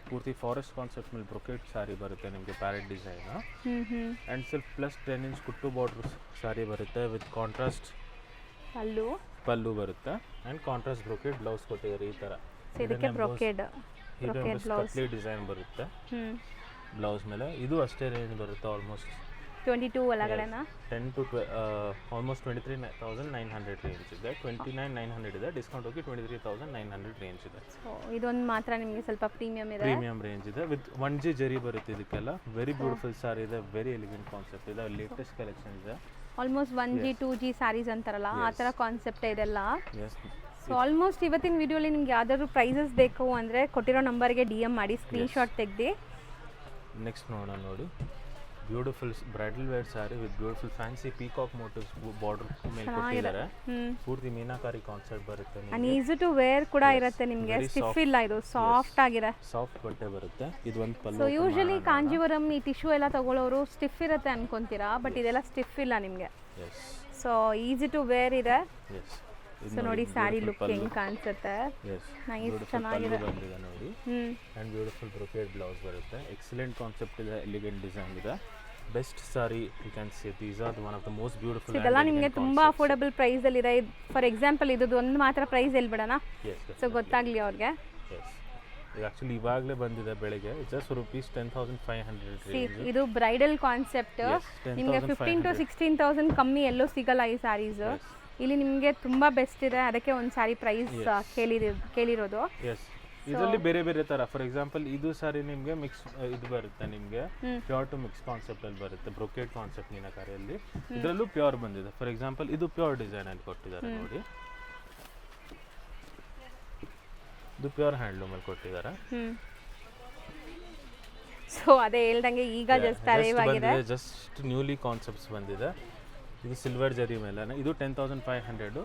Speaker 1: ಪೂರ್ತಿ ಫಾರೆಸ್ಟ್ ಕಾನ್ಸೆಪ್ಟ್ ಮೇಲೆ ಬ್ರೊಕೇಡ್ ಸಾರಿ ಬರುತ್ತೆ ನಿಮಗೆ. ಪ್ಯಾರೆಟ್ ಡಿಸೈನ್ ಆ್ಯಂಡ್ ಸ್ವಲ್ಪ ಪ್ಲಸ್ 10 ಇಂಚ್ ಕುಟ್ಟು ಬಾರ್ಡರ್ ಸಾರಿ ಬರುತ್ತೆ. ವಿತ್ ಕಾಂಟ್ರಾಸ್ಟ್ ಪಲ್ಲು ಬರುತ್ತೆ ಆ್ಯಂಡ್ ಕಾಂಟ್ರಾಸ್ಟ್ ಬ್ರೊಕೇಡ್ ಬ್ಲೌಸ್ ಕೊಟ್ಟಿದ್ದಾರೆ ಈ ಥರ.
Speaker 2: ಇದಕ್ಕೆ ಬ್ರೊಕೇಡ್ ಬ್ಲೌಸ್
Speaker 1: ಡಿಸೈನ್ ಬರುತ್ತೆ ಬ್ಲೌಸ್ ಮೇಲೆ. ಇದು ಅಷ್ಟೇ ರೇಂಜ್ ಬರುತ್ತೆ. ಆಲ್ಮೋಸ್ಟ್
Speaker 2: 22 ಒಳಗಡೆನಾ
Speaker 1: 10 to ಆಲ್ಮೋಸ್ಟ್ 23,900 ರೇಂಜ್ ಇದೆ. 29,900 ಇದೆ. ಡಿಸ್ಕೌಂಟ್ ಹೋಗಿ 23,900 ರೇಂಜ್ ಇದೆ.
Speaker 2: ಇದೊಂದು ಮಾತ್ರ ನಿಮಗೆ ಸ್ವಲ್ಪ ಪ್ರೀಮಿಯಂ
Speaker 1: ರೇಂಜ್ ಇದೆ. ವಿತ್ 1G ಜರಿ ಬರುತ್ತೆ ಇದಕ್ಕೆಲ್ಲ. ವೆರಿ ಬ್ಯೂಟಿಫುಲ್ ಸಾರಿ ಇದೆ. ವೆರಿ ಎಲಿಗೆಂಟ್ ಕಾನ್ಸೆಪ್ಟ್ ಇದೆ. ಲೇಟೆಸ್ಟ್ ಕಲೆಕ್ಷನ್ ಇದೆ.
Speaker 2: ಆಲ್ಮೋಸ್ಟ್ 1G 2G ಸ್ಯಾರೀಸ್ ಅಂತಾರಲ್ಲ ಆ ಥರ ಕಾನ್ಸೆಪ್ಟ್ ಇದೆಲ್ಲ. ಸೊ ಆಲ್ಮೋಸ್ಟ್ ಇವತ್ತಿನ ವಿಡಿಯೋಲಿ ನಿಮ್ಗೆ ಯಾವ್ದಾದ್ರು ಪ್ರೈಸಸ್ ಬೇಕು ಅಂದರೆ ಕೊಟ್ಟಿರೋ ನಂಬರ್ಗೆ DM ಮಾಡಿ ಸ್ಕ್ರೀನ್ಶಾಟ್ ತೆಗೆದು.
Speaker 1: ನೆಕ್ಸ್ಟ್ ನೋಡೋಣ ನೋಡಿ. Beautiful bridal wear sari with beautiful fancy peacock motifs border ಮೇಲೆ ಕೊಟ್ಟಿದ್ದಾರೆ. ಪೂರ್ತಿ ಮೀನಾಕಾರಿ ಕಾನ್ಸೆಪ್ಟ್ ಬರುತ್ತೆ.
Speaker 2: ಅಂಡ್ ಈಸಿ ಟು ವೇರ್ ಕೂಡ ಇರುತ್ತೆ ನಿಮಗೆ. ಸ್ಟಿಫ್ ಇಲ್ಲ, ಇದು ಸಾಫ್ಟ್ ಆಗಿದೆ.
Speaker 1: ಸಾಫ್ಟ್ ಬಟ್ಟೆ ಬರುತ್ತೆ. ಇದು ಒಂದು ಪಲ್ಲು.
Speaker 2: ಸೊ ಯೂಶಲಿ ಕಾಂಜೀವರಂ ಈ ಟಿಶ್ಯೂ ಎಲ್ಲ ತಗೊಳ್ಳೋರು ಸ್ಟಿಫ್ ಇರುತ್ತೆ ಅನ್ಕೊಂತೀರಾ, ಬಟ್ ಇದೆಲ್ಲ ಸ್ಟಿಫ್ ಇಲ್ಲ ನಿಮಗೆ. ಸೊ ಈಸಿ ಟು ವೇರ್ ಇದೆ.
Speaker 1: ಎಸ್
Speaker 2: ಸೊ ನೋಡಿ ಸ್ಯಾರಿ ಲುಕ್ ಹೆಂಗೆ ಕಾಣಿಸುತ್ತೆ.
Speaker 1: ಎಸ್
Speaker 2: ನೈಸ್ ಚೆನ್ನಾಗಿದೆ.
Speaker 1: ಬಂದಿದೆ ನೋಡಿ. ಆ್ಯಂಡ್ ಬ್ಯೂಟಿಫುಲ್ ಬ್ರೊಕೇಡ್ ಬ್ಲೌಸ್ ಬರುತ್ತೆ. ಎಕ್ಸಲೆಂಟ್ ಕಾನ್ಸೆಪ್ಟ್ ಇದೆ, ಎಲಿಗೆಂಟ್ ಡಿಸೈನ್ ಇದೆ. Best sari you can see these are one of the most beautiful.
Speaker 2: ಇದೆಲ್ಲ ನಿಮಗೆ ತುಂಬ ಅಫೋರ್ಡಬಲ್ ಪ್ರೈಸಲ್ಲಿ ಇದೆ. ಫಾರ್ ಎಕ್ಸಾಂಪಲ್ ಇದು ಒಂದು ಮಾತ್ರ ಪ್ರೈಸ್ ಹೇಳ್ಬಿಡೋಣ, ಸೊ ಗೊತ್ತಾಗಲಿ ಅವ್ರಿಗೆ.
Speaker 1: ಇದು ಆ್ಯಕ್ಚುಲಿ ಇವಾಗಲೇ ಬಂದಿದೆ ಬೆಳಗ್ಗೆ. Just rupees 10,500.
Speaker 2: ಇದು ಬ್ರೈಡಲ್ ಕಾನ್ಸೆಪ್ಟ್. ನಿಮಗೆ 15,000 to 16,000 ಕಮ್ಮಿ ಎಲ್ಲೂ ಸಿಗಲ್ಲ ಈ ಸ್ಯಾರೀಸ್. ಇಲ್ಲಿ ನಿಮಗೆ ತುಂಬ ಬೆಸ್ಟ್ ಇದೆ, ಅದಕ್ಕೆ ಒಂದು ಸ್ಯಾರಿ ಪ್ರೈಸ್ ಕೇಳಿರೋದು.
Speaker 1: ಎಸ್ ಇದರಲ್ಲಿ ಬೇರೆ ಬೇರೆ ಥರ. ಫಾರ್ ಎಕ್ಸಾಂಪಲ್ ಇದು ಸಾರಿ ನಿಮಗೆ ಮಿಕ್ಸ್ ಇದು ಬರುತ್ತೆ, ನಿಮಗೆ ಪ್ಯೂರ್ ಟು ಮಿಕ್ಸ್ ಕಾನ್ಸೆಪ್ಟಲ್ಲಿ ಬರುತ್ತೆ. ಬ್ರೊಕೇಡ್ ಕಾನ್ಸೆಪ್ಟ್ ಮೀನಾಕಾರಿಯಲ್ಲಿ ಇದರಲ್ಲೂ ಪ್ಯೂರ್ ಬಂದಿದೆ. ಫಾರ್ ಎಕ್ಸಾಂಪಲ್ ಇದು ಪ್ಯೂರ್ ಡಿಸೈನಲ್ಲಿ ಕೊಟ್ಟಿದ್ದಾರೆ ನೋಡಿ. ಇದು ಪ್ಯೂರ್ ಹ್ಯಾಂಡ್ಲೂಮಲ್ಲಿ ಕೊಟ್ಟಿದ್ದಾರೆ.
Speaker 2: ಸೊ ಅದೇ ಹೇಳ್ದಂಗೆ ಈಗ ಜಸ್ಟ್ ಅರೈವ್ ಆಗಿದೆ.
Speaker 1: ಜಸ್ಟ್ ನ್ಯೂಲಿ ಕಾನ್ಸೆಪ್ಟ್ಸ್ ಬಂದಿದೆ. ಇದು ಸಿಲ್ವರ್ ಜರಿ ಮೇಲೆ. ಇದು 10,500.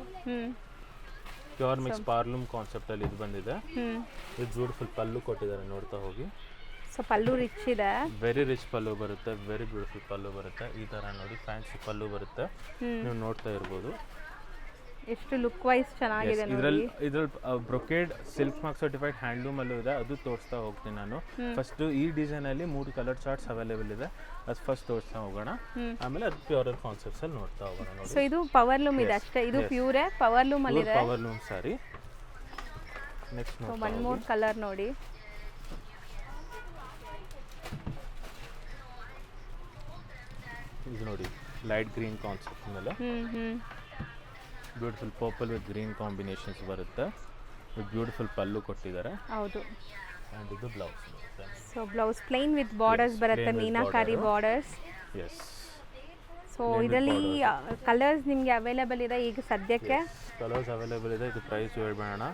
Speaker 1: ಪ್ಯೂರ್ ಮಿಕ್ಸ್ ಪಾರ್ಲೂಮ್ ಕಾನ್ಸೆಪ್ಟಲ್ಲಿ ಇದು ಬಂದಿದೆ. ಇದು ಬ್ಯೂಟಿಫುಲ್ ಪಲ್ಲು ಕೊಟ್ಟಿದ್ದಾರೆ, ನೋಡ್ತಾ ಹೋಗಿ.
Speaker 2: ಸೊ ಪಲ್ಲು ರಿಚ್ ಇದೆ,
Speaker 1: ವೆರಿ ರಿಚ್ ಪಲ್ಲು ಬರುತ್ತೆ, ವೆರಿ ಬ್ಯೂಟಿಫುಲ್ ಪಲ್ಲು ಬರುತ್ತೆ. ಈ ಥರ ನೋಡಿ ಫ್ಯಾನ್ಸಿ ಪಲ್ಲು ಬರುತ್ತೆ, ನೀವು ನೋಡ್ತಾ ಇರ್ಬೋದು.
Speaker 2: ಎಷ್ಟು ಲುಕ್ ವೈಸ್ ಚೆನ್ನಾಗಿದೆ.
Speaker 1: ಇದರಲ್ಲಿ brocade silk mark certified handloom ಅಲ್ಲೂ ಇದೆ, ಅದು ತೋರಿಸ್ತಾ ಹೋಗ್ತೀನಿ ನಾನು. ಫಸ್ಟ್ ಈ ಡಿಸೈನ್ ಅಲ್ಲಿ 3 ಕಲರ್ ಚಾರ್ಟ್ಸ್ ಅವೈಲೇಬಲ್ ಇದೆ, ಅದು ಫಸ್ಟ್ ತೋರಿಸ್ತಾ ಹೋಗೋಣ. ಆಮೇಲೆ ಅದು ಪ್ಯೂರ್ ಕಾನ್ಸೆಪ್ಟ್ಸ್ ಅಲ್ಲಿ ನೋಡ್ತಾ ಹೋಗೋಣ ನೋಡಿ.
Speaker 2: ಸೊ ಇದು ಪವರ್ ಲೂಮ್ ಇದೆ ಅಷ್ಟೇ, ಇದು ಪ್ಯೂರ್ ಪವರ್ ಲೂಮ್ ಅಲ್ಲಿ ಇದೆ.
Speaker 1: ಪವರ್ ಲೂಮ್ ಸಾರಿ. ನೆಕ್ಸ್ಟ್ ನೋಡಿ
Speaker 2: ಒನ್ ಮೋರ್ ಕಲರ್ ನೋಡಿ.
Speaker 1: ಇದು ನೋಡಿ ಲೈಟ್ ಗ್ರೀನ್ ಕಾನ್ಸೆಪ್ಟ್ ಮೇಲೆ beautiful purple with green combinations ಬರುತ್ತೆ. ವಿತ್ ಬ್ಯೂಟಿಫುಲ್ ಪಲ್ಲು ಕೊಟ್ಟಿದ್ದಾರೆ.
Speaker 2: ಹೌದು.
Speaker 1: ಆ್ಯಂಡ್ ಇದು ಬ್ಲೌಸ್ ಬರುತ್ತೆ.
Speaker 2: So blouse plain with borders ಬರುತ್ತೆ, ಮೀನಾಕಾರಿ ಬಾರ್ಡರ್ಸ್.
Speaker 1: ಎಸ್.
Speaker 2: ಸೊ ಇದರಲ್ಲಿ ಕಲರ್ಸ್ ನಿಮಗೆ ಅವೈಲೇಬಲ್ ಇದೆ ಈಗ ಸದ್ಯಕ್ಕೆ.
Speaker 1: ಕಲರ್ಸ್ ಅವೈಲೇಬಲ್ ಇದೆ. ಇದು ಪ್ರೈಸ್ ಹೇಳ್ಬೇಡ.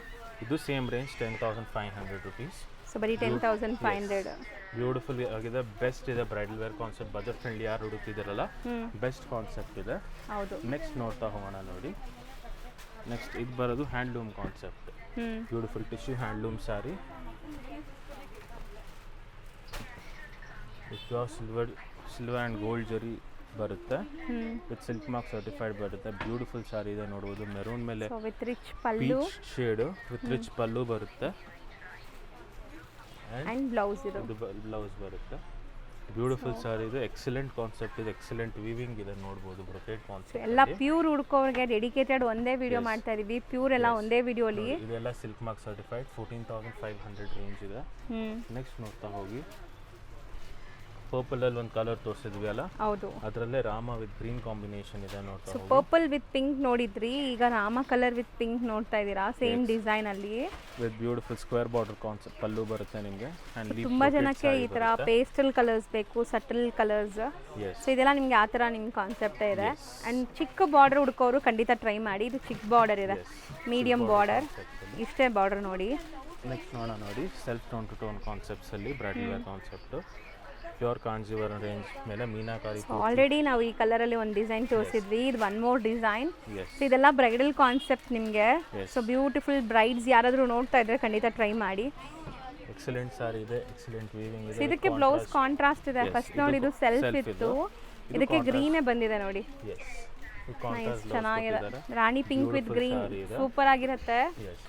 Speaker 1: ಇದು ಸೇಮ್ ರೇಂಜ್ 10,500 rupees.
Speaker 2: ಸೊ ಬರೀ 10,500.
Speaker 1: ಬ್ಯೂಟಿಫುಲ್ ಆಗಿದೆ, ಬೆಸ್ಟ್ ಇದೆ. Bridal wear concept, budget friendly ಯಾರು ಹುಡುಕ್ತಿದ್ದಾರಲ್ಲ ಬೆಸ್ಟ್ ಕಾನ್ಸೆಪ್ಟ್ ಇದೆ.
Speaker 2: ಹೌದು.
Speaker 1: ನೆಕ್ಸ್ಟ್ ನೋಡ್ತಾ ಹೋಗೋಣ ನೋಡಿ. ನೆಕ್ಸ್ಟ್ ಇದು ಬರೋದು handloom concept. Beautiful tissue handloom sari. Pure silver and gold zari ಬರುತ್ತೆ. ವಿತ್ ಸಿಲ್ಕ್ ಮಾರ್ಕ್ ಸರ್ಟಿಫೈಡ್ ಬರುತ್ತೆ. ಬ್ಯೂಟಿಫುಲ್ ಸ್ಯಾರಿ ಇದೆ, ನೋಡ್ಬೋದು. ಮೆರೂನ್ ಮೇಲೆ
Speaker 2: with rich pallu,
Speaker 1: shade with rich pallu ಬರುತ್ತೆ.
Speaker 2: ಅಂಡ್ ಬ್ಲೌಸ್ ಇದು
Speaker 1: ಬ್ಲೌಸ್ ಬರುತ್ತೆ. ಬ್ಯೂಟಿಫುಲ್ ಸಾರಿ ಇದೆ, ಎಕ್ಸಲೆಂಟ್ ಕಾನ್ಸೆಪ್ಟ್ ಇದೆ, ಎಕ್ಸಲೆಂಟ್ ವೀವಿಂಗ್ ಇದೆ, ನೋಡ್ಬೋದು. ಬ್ರೊಕೇಡ್ ಕಾನ್ಸೆಪ್ಟ್
Speaker 2: ಎಲ್ಲ ಪ್ಯೂರ್ ಹುಡ್ಕೋರಿಗೆ ಡೆಡಿಕೇಟೆಡ್ ಒಂದೇ ವಿಡಿಯೋ ಮಾಡ್ತಾ ಇದೀವಿ. ಪ್ಯೂರ್ ಎಲ್ಲ ಒಂದೇ ವಿಡಿಯೋಲಿ.
Speaker 1: ಇದೆಲ್ಲ ಸಿಲ್ಕ್ ಮಾರ್ಕ್ ಸರ್ಟಿಫೈಡ್ 14,500 ರೇಂಜ್ ಇದೆ. ನೆಕ್ಸ್ಟ್ ನೋಡ್ತಾ ಹೋಗಿ. ಪರ್ಪಲ್ ಅಲ್ಲಿ ಒಂದು ಕಲರ್ ತೋರಿಸಿದ್ವಿ ಅಲ್ಲ,
Speaker 2: ಹೌದು,
Speaker 1: ಅದರಲ್ಲೇ ರಾಮ ವಿತ್ ಗ್ರೀನ್ ಕಾಂಬಿನೇಷನ್ ಇದೆ, ನೋಡ್ತಾ ಹೋಗಿ.
Speaker 2: ಪರ್ಪಲ್ ವಿತ್ ಪಿಂಕ್ ನೋಡಿದ್ರಿ, ಈಗ ರಾಮ ಕಲರ್ ವಿತ್ ಪಿಂಕ್ ನೋಡ್ತಾ ಇದ್ದೀರಾ, ಸೇಮ್ ಡಿಸೈನ್ ಅಲ್ಲಿ.
Speaker 1: With beautiful square border concept pallu ಬರುತ್ತೆ ನಿಮಗೆ.
Speaker 2: ತುಂಬಾ ಜನಕ್ಕೆ ಈ ತರ ಪೇಸ್ಟಲ್ ಕಲರ್ಸ್ ಬೇಕು, ಸಟಲ್ ಕಲರ್ಸ್. ಸೊ ಇದೆಲ್ಲ ನಿಮ್ಗೆ ಆ ತರ ನಿಮ್ ಕಾನ್ಸೆಪ್ಟ್ ಇದೆ. ಅಂಡ್ ಚಿಕ್ಕ ಬಾರ್ಡರ್ ಹುಡ್ಕೋರು ಖಂಡಿತ ಟ್ರೈ ಮಾಡಿ. ಇದು ಚಿಕ್ಕ ಬಾರ್ಡರ್ ಇದೆ, ಮೀಡಿಯಂ ಬಾರ್ಡರ್, ಇಷ್ಟೇ ಬಾರ್ಡರ್ ನೋಡಿ.
Speaker 1: ನೆಕ್ಸ್ಟ್ ನೋಡೋಣ ನೋಡಿ. Self tone to tone concepts ಅಲ್ಲಿ bridal wear concept. Pure Kanjeevaram range ಮೇಲೆ ಮೀನಾಕಾರಿ.
Speaker 2: ಆಲ್ರೆಡಿ ನಾವು ಈ ಕಲರ್ ಅಲ್ಲಿ ಒಂದು ಡಿಸೈನ್ ತೋರಿಸಿದ್ವಿ, ಇದು ಒನ್ ಮೋರ್ ಡಿಸೈನ್. ಸೊ ಇದೆಲ್ಲ ಬ್ರೈಡಲ್ ಕಾನ್ಸೆಪ್ಟ್ ನಿಮಗೆ. ಸೊ ಬ್ಯೂಟಿಫುಲ್ ಬ್ರೈಡ್ಸ್ ಯಾರಾದರೂ ನೋಡ್ತಾ ಇದ್ರೆ ಖಂಡಿತ ಟ್ರೈ ಮಾಡಿ.
Speaker 1: ಎಕ್ಸಲೆಂಟ್ ಸಾರಿ ಇದೆ, ಎಕ್ಸಲೆಂಟ್ ವೀವಿಂಗ್ ಇದೆ.
Speaker 2: ಇದಕ್ಕೆ ಬ್ಲೌಸ್ ಕಾಂಟ್ರಾಸ್ಟ್ ಇದೆ. ಫಸ್ಟ್ ನೋಡಿ ಇದು ಸೆಲ್ಫ್ ಇತ್ತು, ಇದಕ್ಕೆ ಗ್ರೀನೇ ಬಂದಿದೆ ನೋಡಿ. ಚೆನ್ನಾಗಿದೆ, ರಾಣಿ ಪಿಂಕ್ ವಿತ್ ಗ್ರೀನ್, ಸೂಪರ್ ಆಗಿರುತ್ತೆ.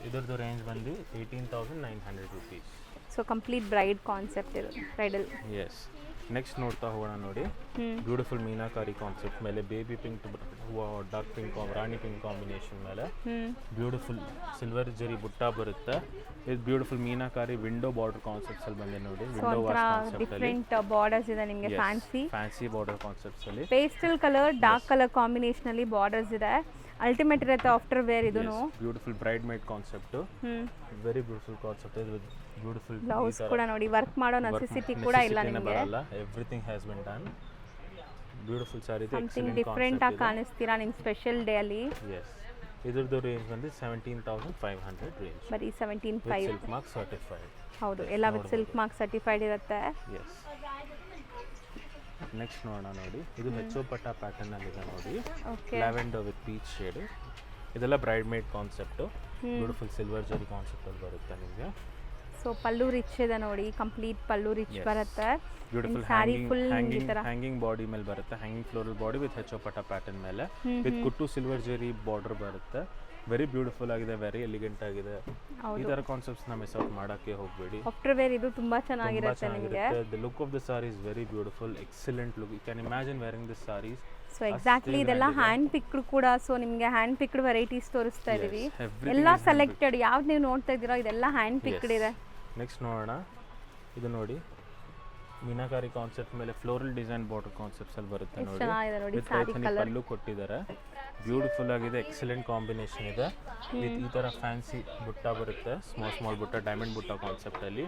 Speaker 1: ಇದರದ್ದು ರೇಂಜ್ ಬಂದು 18,900 rupees.
Speaker 2: So complete bride concept ಇದು, ಬ್ರೈಡಲ್.
Speaker 1: ಎಸ್. ನೆಕ್ಸ್ಟ್ ನೋಡ್ತಾ ಹೋಗೋಣ ನೋಡಿ. ಬ್ಯೂಟಿಫುಲ್ ಮೀನಾಕಾರಿ ಕಾನ್ಸೆಪ್ಟ್ ಮೇಲೆ ಬೇಬಿ ಪಿಂಕ್ ಡಾರ್ಕ್ ಪಿಂಕ್ ರಾಣಿ ಪಿಂಕ್ ಕಾಂಬಿನೇಷನ್ ಮೇಲೆ ಬ್ಯೂಟಿಫುಲ್ ಸಿಲ್ವರ್ ಜರಿ ಬುಟ್ಟ ಬರುತ್ತೆ. ಇದು beautiful meenakari window border concepts ಅಲ್ಲಿ ಬಂದಿದೆ ನೋಡಿ. ವಿಂಡೋ ವಾಶ್ ಕಾನ್ಸೆಪ್ಟ್ ಅಲ್ಲಿ
Speaker 2: ಡಿಫರೆಂಟ್ ಬಾರ್ಡರ್ಸ್ ಇದೆ ನಿಮಗೆ.
Speaker 1: ಫ್ಯಾನ್ಸಿ ಬಾರ್ಡರ್ ಕಾನ್ಸೆಪ್ಟ್ಸ್ ಅಲ್ಲಿ
Speaker 2: pastel colour dark colour combination ಅಲ್ಲಿ ಬಾರ್ಡರ್ಸ್ ಇದೆ. ಅಲ್ಟಿಮೇಟ್ ಇರುತ್ತೆ ಆಫ್ಟರ್ ವೇರ್. ಇದೂನು
Speaker 1: beautiful bride made concept, very beautiful concept. ಇದು ಬ್ಯೂಟಿಫುಲ್
Speaker 2: ಬ್ಲೌಸ್ ಕೂಡ ನೋಡಿ, ವರ್ಕ್ ಮಾಡೋ ನೆಸೆಸಿಟಿ ಕೂಡ ಇಲ್ಲ ನಿಮಗೆ.
Speaker 1: Everything has been done. Beautiful sari ಇದೆ,
Speaker 2: ಸಮಥಿಂಗ್ ಡಿಫರೆಂಟ್ ಆಗಿ ಕಾಣಿಸ್ತೀರಾ ನಿಮ್ಮ ಸ್ಪೆಷಲ್ ಡೇ ಅಲ್ಲಿ.
Speaker 1: ಎಸ್. ಇದರದ್ದು ರೇಂಜ್ ಬಂದು 17,500 ರೇಂಜ್.
Speaker 2: ಬರೀ 17,500.
Speaker 1: Silk mark certified.
Speaker 2: ಹೌದು, ಎಲ್ಲ ವಿತ್ ಸಿಲ್ಕ್ ಮಾರ್ಕ್ ಸರ್ಟಿಫೈಡ್ ಇರುತ್ತೆ.
Speaker 1: ಎಸ್. ನೆಕ್ಸ್ಟ್ ನೋಡೋಣ ನೋಡಿ. ಇದು ಹೆಚ್ಚೋಪಟ್ಟ ಪ್ಯಾಟರ್ನ್ ಅಲ್ಲಿ ಇದೆ ನೋಡಿ. Lavender with peach shade. ಇದೆಲ್ಲ bride made concept. Beautiful silver zari concept ಅಲ್ಲಿ ಬರುತ್ತೆ ನಿಮಗೆ.
Speaker 2: ಸೊ ಸೊ ಪಲ್ಲು ರಿಚ್ ಇದೆ ನೋಡಿ, ಕಂಪ್ಲೀಟ್ ಪಲ್ಲು ರಿಚ್ ಬರುತ್ತೆ.
Speaker 1: Beautiful
Speaker 2: sari full
Speaker 1: hanging body ಮೇಲೆ ಬರುತ್ತೆ, ಹ್ಯಾಂಗಿಂಗ್ ಫ್ಲೋರಲ್ ಬಾಡಿ ವಿತ್ ಹೆಚ್ಚೋಪಟ ಪ್ಯಾಟರ್ನ್ ಮೇಲೆ ವಿತ್ ಕುಟ್ಟು ಸಿಲ್ವರ್ ಜೆರಿ ಬಾರ್ಡರ್ ಬರುತ್ತೆ. ವೆರಿ ಬ್ಯೂಟಿಫುಲ್ ಆಗಿದೆ, ವೆರಿ ಎಲಿಗೆಂಟ್ ಆಗಿದೆ. ಈ ತರ ಕಾನ್ಸೆಪ್ಟ್ಸ್ ನ ಮಿಸ್ ಔಟ್ ಮಾಡಕ್ಕೆ ಹೋಗಬೇಡಿ.
Speaker 2: ಆಫ್ಟರ್ ವೇರ್ ಇದು ತುಂಬಾ ಚೆನ್ನಾಗಿರುತ್ತೆ ನಿಮಗೆ.
Speaker 1: The look of the sari is very beautiful, excellent look. You can imagine wearing this saris.
Speaker 2: So exactly ಇದೆಲ್ಲ ಹ್ಯಾಂಡ್ ಪಿಕ್ಡ್ ಕೂಡ. ಸೊ ನಿಮಗೆ ಹ್ಯಾಂಡ್ ಪಿಕ್ಡ್ ವೆರೈಟೀಸ್ ತೋರಿಸ್ತಾ ಇದೀವಿ. ಎಲ್ಲ ಸೆಲೆಕ್ಟೆಡ್, ಯಾವ್ದು ನೀವು ನೋಡ್ತಾ ಇದ್ದೀರಾ ಇದೆಲ್ಲ ಹ್ಯಾಂಡ್ ಪಿಕ್ಡ್ ಇದೆ.
Speaker 1: ನೆಕ್ಸ್ಟ್ ನೋಡೋಣ, ಇದು ನೋಡಿ ಮೀನಾಕಾರಿ ಕಾನ್ಸೆಪ್ಟ್ ಮೇಲೆ ಫ್ಲೋರಲ್ ಡಿಸೈನ್ ಬಾರ್ಡರ್ ಕಾನ್ಸೆಪ್ಟ್ಸ್ ಅಲ್ಲಿ ಬರುತ್ತೆ ನೋಡಿ.
Speaker 2: ಚೆನ್ನಾಗಿದೆ ನೋಡಿ,
Speaker 1: ಸಾರಿ ಪಲ್ಲು ಕೊಟ್ಟಿದ್ದಾರೆ, ಬ್ಯೂಟಿಫುಲ್ ಆಗಿದೆ, ಎಕ್ಸಲೆಂಟ್ ಕಾಂಬಿನೇಷನ್ ಇದೆ. ಈ ತರ ಫ್ಯಾನ್ಸಿ ಬುಟ್ಟ ಬರುತ್ತೆ, ಸ್ಮಾಲ್ ಬುಟ್ಟ, ಡೈಮಂಡ್ ಬುಟ್ಟ ಕಾನ್ಸೆಪ್ಟ್ ಅಲ್ಲಿ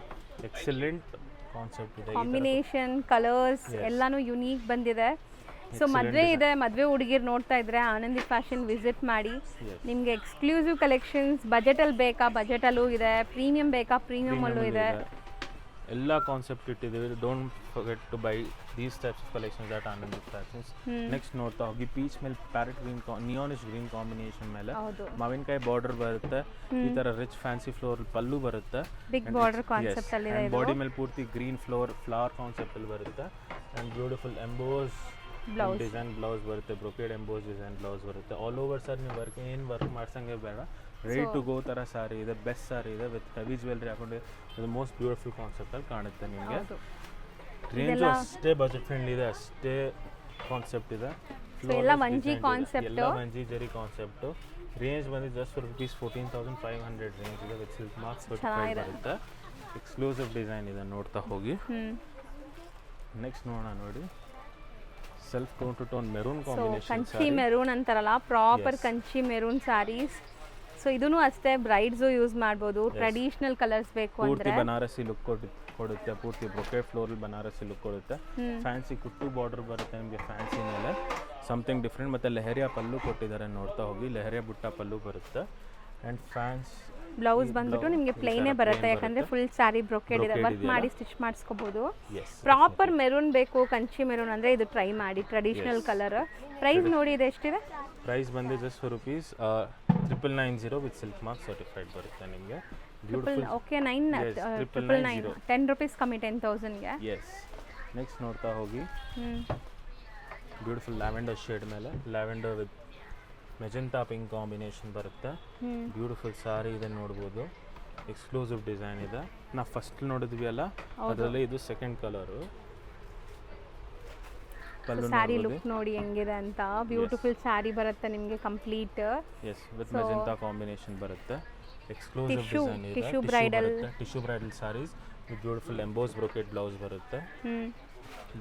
Speaker 1: ಎಕ್ಸಲೆಂಟ್ ಕಾನ್ಸೆಪ್ಟ್ ಇದೆ.
Speaker 2: ಕಾಂಬಿನೇಷನ್ ಕಲರ್ಸ್ ಎಲ್ಲಾನು ಯುನೀಕ್ ಬಂದಿದೆ. ಸೊ ಮದುವೆ ಇದೆ, ಮದುವೆ ಹುಡುಗಿರು ನೋಡ್ತಾ ಇದ್ರೆ ಆನಂದಿ ಫ್ಯಾಷನ್ ವಿಸಿಟ್ ಮಾಡಿ. ನಿಮಗೆ ಎಕ್ಸ್ಕ್ಲೂಸಿವ್ ಕಲೆಕ್ಷನ್ಸ್ ಬಜೆಟಲ್ಲಿ ಬೇಕಾ ಬಜೆಟಲ್ಲೂ ಇದೆ, ಪ್ರೀಮಿಯಂ ಬೇಕಾ ಪ್ರೀಮಿಯಮಲ್ಲೂ ಇದೆ.
Speaker 1: ಎಲ್ಲ ಕಾನ್ಸೆಪ್ಟ್ ಇಟ್ಟಿದ್ದೀವಿ. Don't forget to buy these types of collections at Anandi Fashions. Next ನೋಡ್ತಾ ಹೋಗಿ, ಪೀಚ್ ಮೇಲೆ parrot green, neonish green combination ಮೇಲೆ ಮಾವಿನಕಾಯಿ ಬಾರ್ಡರ್ ಬರುತ್ತೆ. ಈ ತರ ರಿಚ್ ಫ್ಯಾನ್ಸಿ ಫ್ಲೋರ್ ಪಲ್ಲು ಬರುತ್ತೆ,
Speaker 2: ಬಿಗ್ ಬಾರ್ಡರ್ ಕಾನ್ಸೆಪ್ಟ್ ಅಲ್ಲಿ ಇದೆ.
Speaker 1: ಬಾಡಿ ಮೇಲೆ ಪೂರ್ತಿ ಗ್ರೀನ್ ಫ್ಲವರ್ ಕಾನ್ಸೆಪ್ಟ್ ಅಲ್ಲಿ ಬರುತ್ತೆ. And beautiful emboss design blouse ಬರುತ್ತೆ, ಬ್ರೊಕೇಡ್ ಎಂಬೋಸ್ ಡಿಸೈನ್ ಬ್ಲೌಸ್ ಬರುತ್ತೆ. ಆಲ್ ಓವರ್ ಸರ್ ನೀವು ವರ್ಕ್ ಮಾಡ್ಸಂಗೆ ಬೇಡ, ರೆಡಿ ಟು ಗೋ ಥರ ಸಾರಿ ಇದೆ, ಬೆಸ್ಟ್ ಸಾರಿ ಇದೆ ವಿತ್ ಹೆವಿ ಜ್ಯುವೆಲ್ರಿ ಹಾಕೊಂಡು. ಇದು ಮೋಸ್ಟ್ ಬ್ಯೂಟಿಫುಲ್ ಕಾನ್ಸೆಪ್ಟ್ ಅಲ್ಲಿ ಕಾಣುತ್ತೆ ನಿಮಗೆ. ರೇಂಜ್ ಅಷ್ಟೇ ಬಜೆಟ್ ಫ್ರೆಂಡ್ಲಿ ಇದೆ, ಅಷ್ಟೇ ಕಾನ್ಸೆಪ್ಟ್ ಇದೆ.
Speaker 2: ಎಲ್ಲ ಮಂಜಿ ಕಾನ್ಸೆಪ್ಟ್,
Speaker 1: ಎಲ್ಲ ಮಂಜಿ ಜರಿ ಕಾನ್ಸೆಪ್ಟ್. ರೇಂಜ್ ಬಂದು ಜಸ್ಟ್ ಫಾರ್ rupees 14,500 ರೇಂಜ್ ಇದೆ ವಿತ್ ಸಿಲ್ಕ್ ಮಾರ್ಕ್ಸ್ ಬರುತ್ತೆ. ಎಕ್ಸ್ಕ್ಲೂಸಿವ್ ಡಿಸೈನ್ ಇದೆ, ನೋಡ್ತಾ ಹೋಗಿ. ನೆಕ್ಸ್ಟ್ ನೋಡೋಣ ನೋಡಿ, self tone to tone maroon combination.
Speaker 2: Kanchi maroon ಅಂತಾರಲ್ಲ, proper Kanchi maroon saris. So ಇದೂ ಅಷ್ಟೇ ಬ್ರೈಡ್ಸು ಯೂಸ್ ಮಾಡ್ಬೋದು. ಟ್ರೆಡಿಷನಲ್ ಕಲರ್ಸ್ ಬೇಕು ಅಂದ್ರೆ
Speaker 1: ಬನಾರಸಿ ಲುಕ್ ಕೊಡುತ್ತೆ, ಪೂರ್ತಿ ಬ್ರೊಕೇಡ್ ಫ್ಲೋರಲ್ ಬನಾರಸಿ ಲುಕ್ ಕೊಡುತ್ತೆ. ಫ್ಯಾನ್ಸಿ ಕುಟ್ಟು ಬಾರ್ಡರ್ ಬರುತ್ತೆ ನಿಮಗೆ, ಫ್ಯಾನ್ಸಿ ಮೇಲೆ ಸಮಥಿಂಗ್ ಡಿಫ್ರೆಂಟ್. ಮತ್ತೆ ಲೆಹರಿಯಾ ಪಲ್ಲು ಕೊಟ್ಟಿದ್ದಾರೆ, ನೋಡ್ತಾ ಹೋಗಿ. ಲೆಹರಿಯಾ ಬುಟ್ಟ ಪಲ್ಲು ಬರುತ್ತೆ. ಅಂಡ್ ಫ್ಯಾನ್ಸ್
Speaker 2: ಬ್ಲೌಸ್ ಬಂದ್ಬಿಟ್ಟು ನಿಮಗೆ ಪ್ಲೇನೇ ಬರುತ್ತೆ, ಯಾಕಂದ್ರೆ ಫುಲ್ ಸ್ಯಾರಿ ಬ್ರೊಕೇಡ್ ಇದೆ, ವರ್ಕ್ ಮಾಡಿ ಸ್ಟಿಚ್ ಮಾಡಿಸ್ಕೋಬಹುದು. ಪ್ರಾಪರ್ ಮೆರೂನ್ ಬೇಕು, ಕಂಚಿ ಮೆರೂನ್ ಅಂದ್ರೆ ಇದು ಟ್ರೈ ಮಾಡಿ, ಟ್ರೆಡಿಷನಲ್ ಕಲರ್. ಪ್ರೈಸ್ ನೋಡಿ ಇದು ಎಷ್ಟಿದೆ?
Speaker 1: ಪ್ರೈಸ್ ಬಂದು just for rupees 990 with silk mark certified ಬರುತ್ತೆ ನಿಮಗೆ. ಬ್ಯೂಟಿಫುಲ್.
Speaker 2: ಓಕೆ, 999, 10 rupees ಕಮ್ಮಿ 10,000ಗೆ.
Speaker 1: ಎಸ್. ನೆಕ್ಸ್ಟ್ ನೋಡ್ತಾ ಹೋಗಿ, ಬ್ಯೂಟಿಫುಲ್ ಲ್ಯಾವೆಂಡರ್ ಶೇಡ್ ಮೇಲೆ lavender with magenta pink combination ಬರುತ್ತೆ. ಬ್ಯೂಟಿಫುಲ್ ಸಾರಿ ಇದೆ, ನೋಡ್ಬೋದು. ಎಕ್ಸ್ಕ್ಲೂಸಿವ್ ಡಿಸೈನ್ ಇದೆ. ನಾವು ಫಸ್ಟ್ ನೋಡಿದ್ವಿ ಅಲ್ಲ, ಅದರಲ್ಲಿ ಇದು ಸೆಕೆಂಡ್ ಕಲರು.
Speaker 2: ಸ್ಯಾರಿ ಲುಕ್ ನೋಡಿ ಹೆಂಗಿದೆ ಅಂತ. ಬ್ಯೂಟಿಫುಲ್ ಸ್ಯಾರಿ ಬರುತ್ತೆ ನಿಮಗೆ complete.
Speaker 1: Yes, with magenta combination ಬರುತ್ತೆ. ಎಕ್ಸ್ಕ್ಲೂಸಿವ್ ಡಿಸೈನ್ ಇದೆ.
Speaker 2: Tissue bridal
Speaker 1: saris with beautiful emboss brocade blouse ಬರುತ್ತೆ.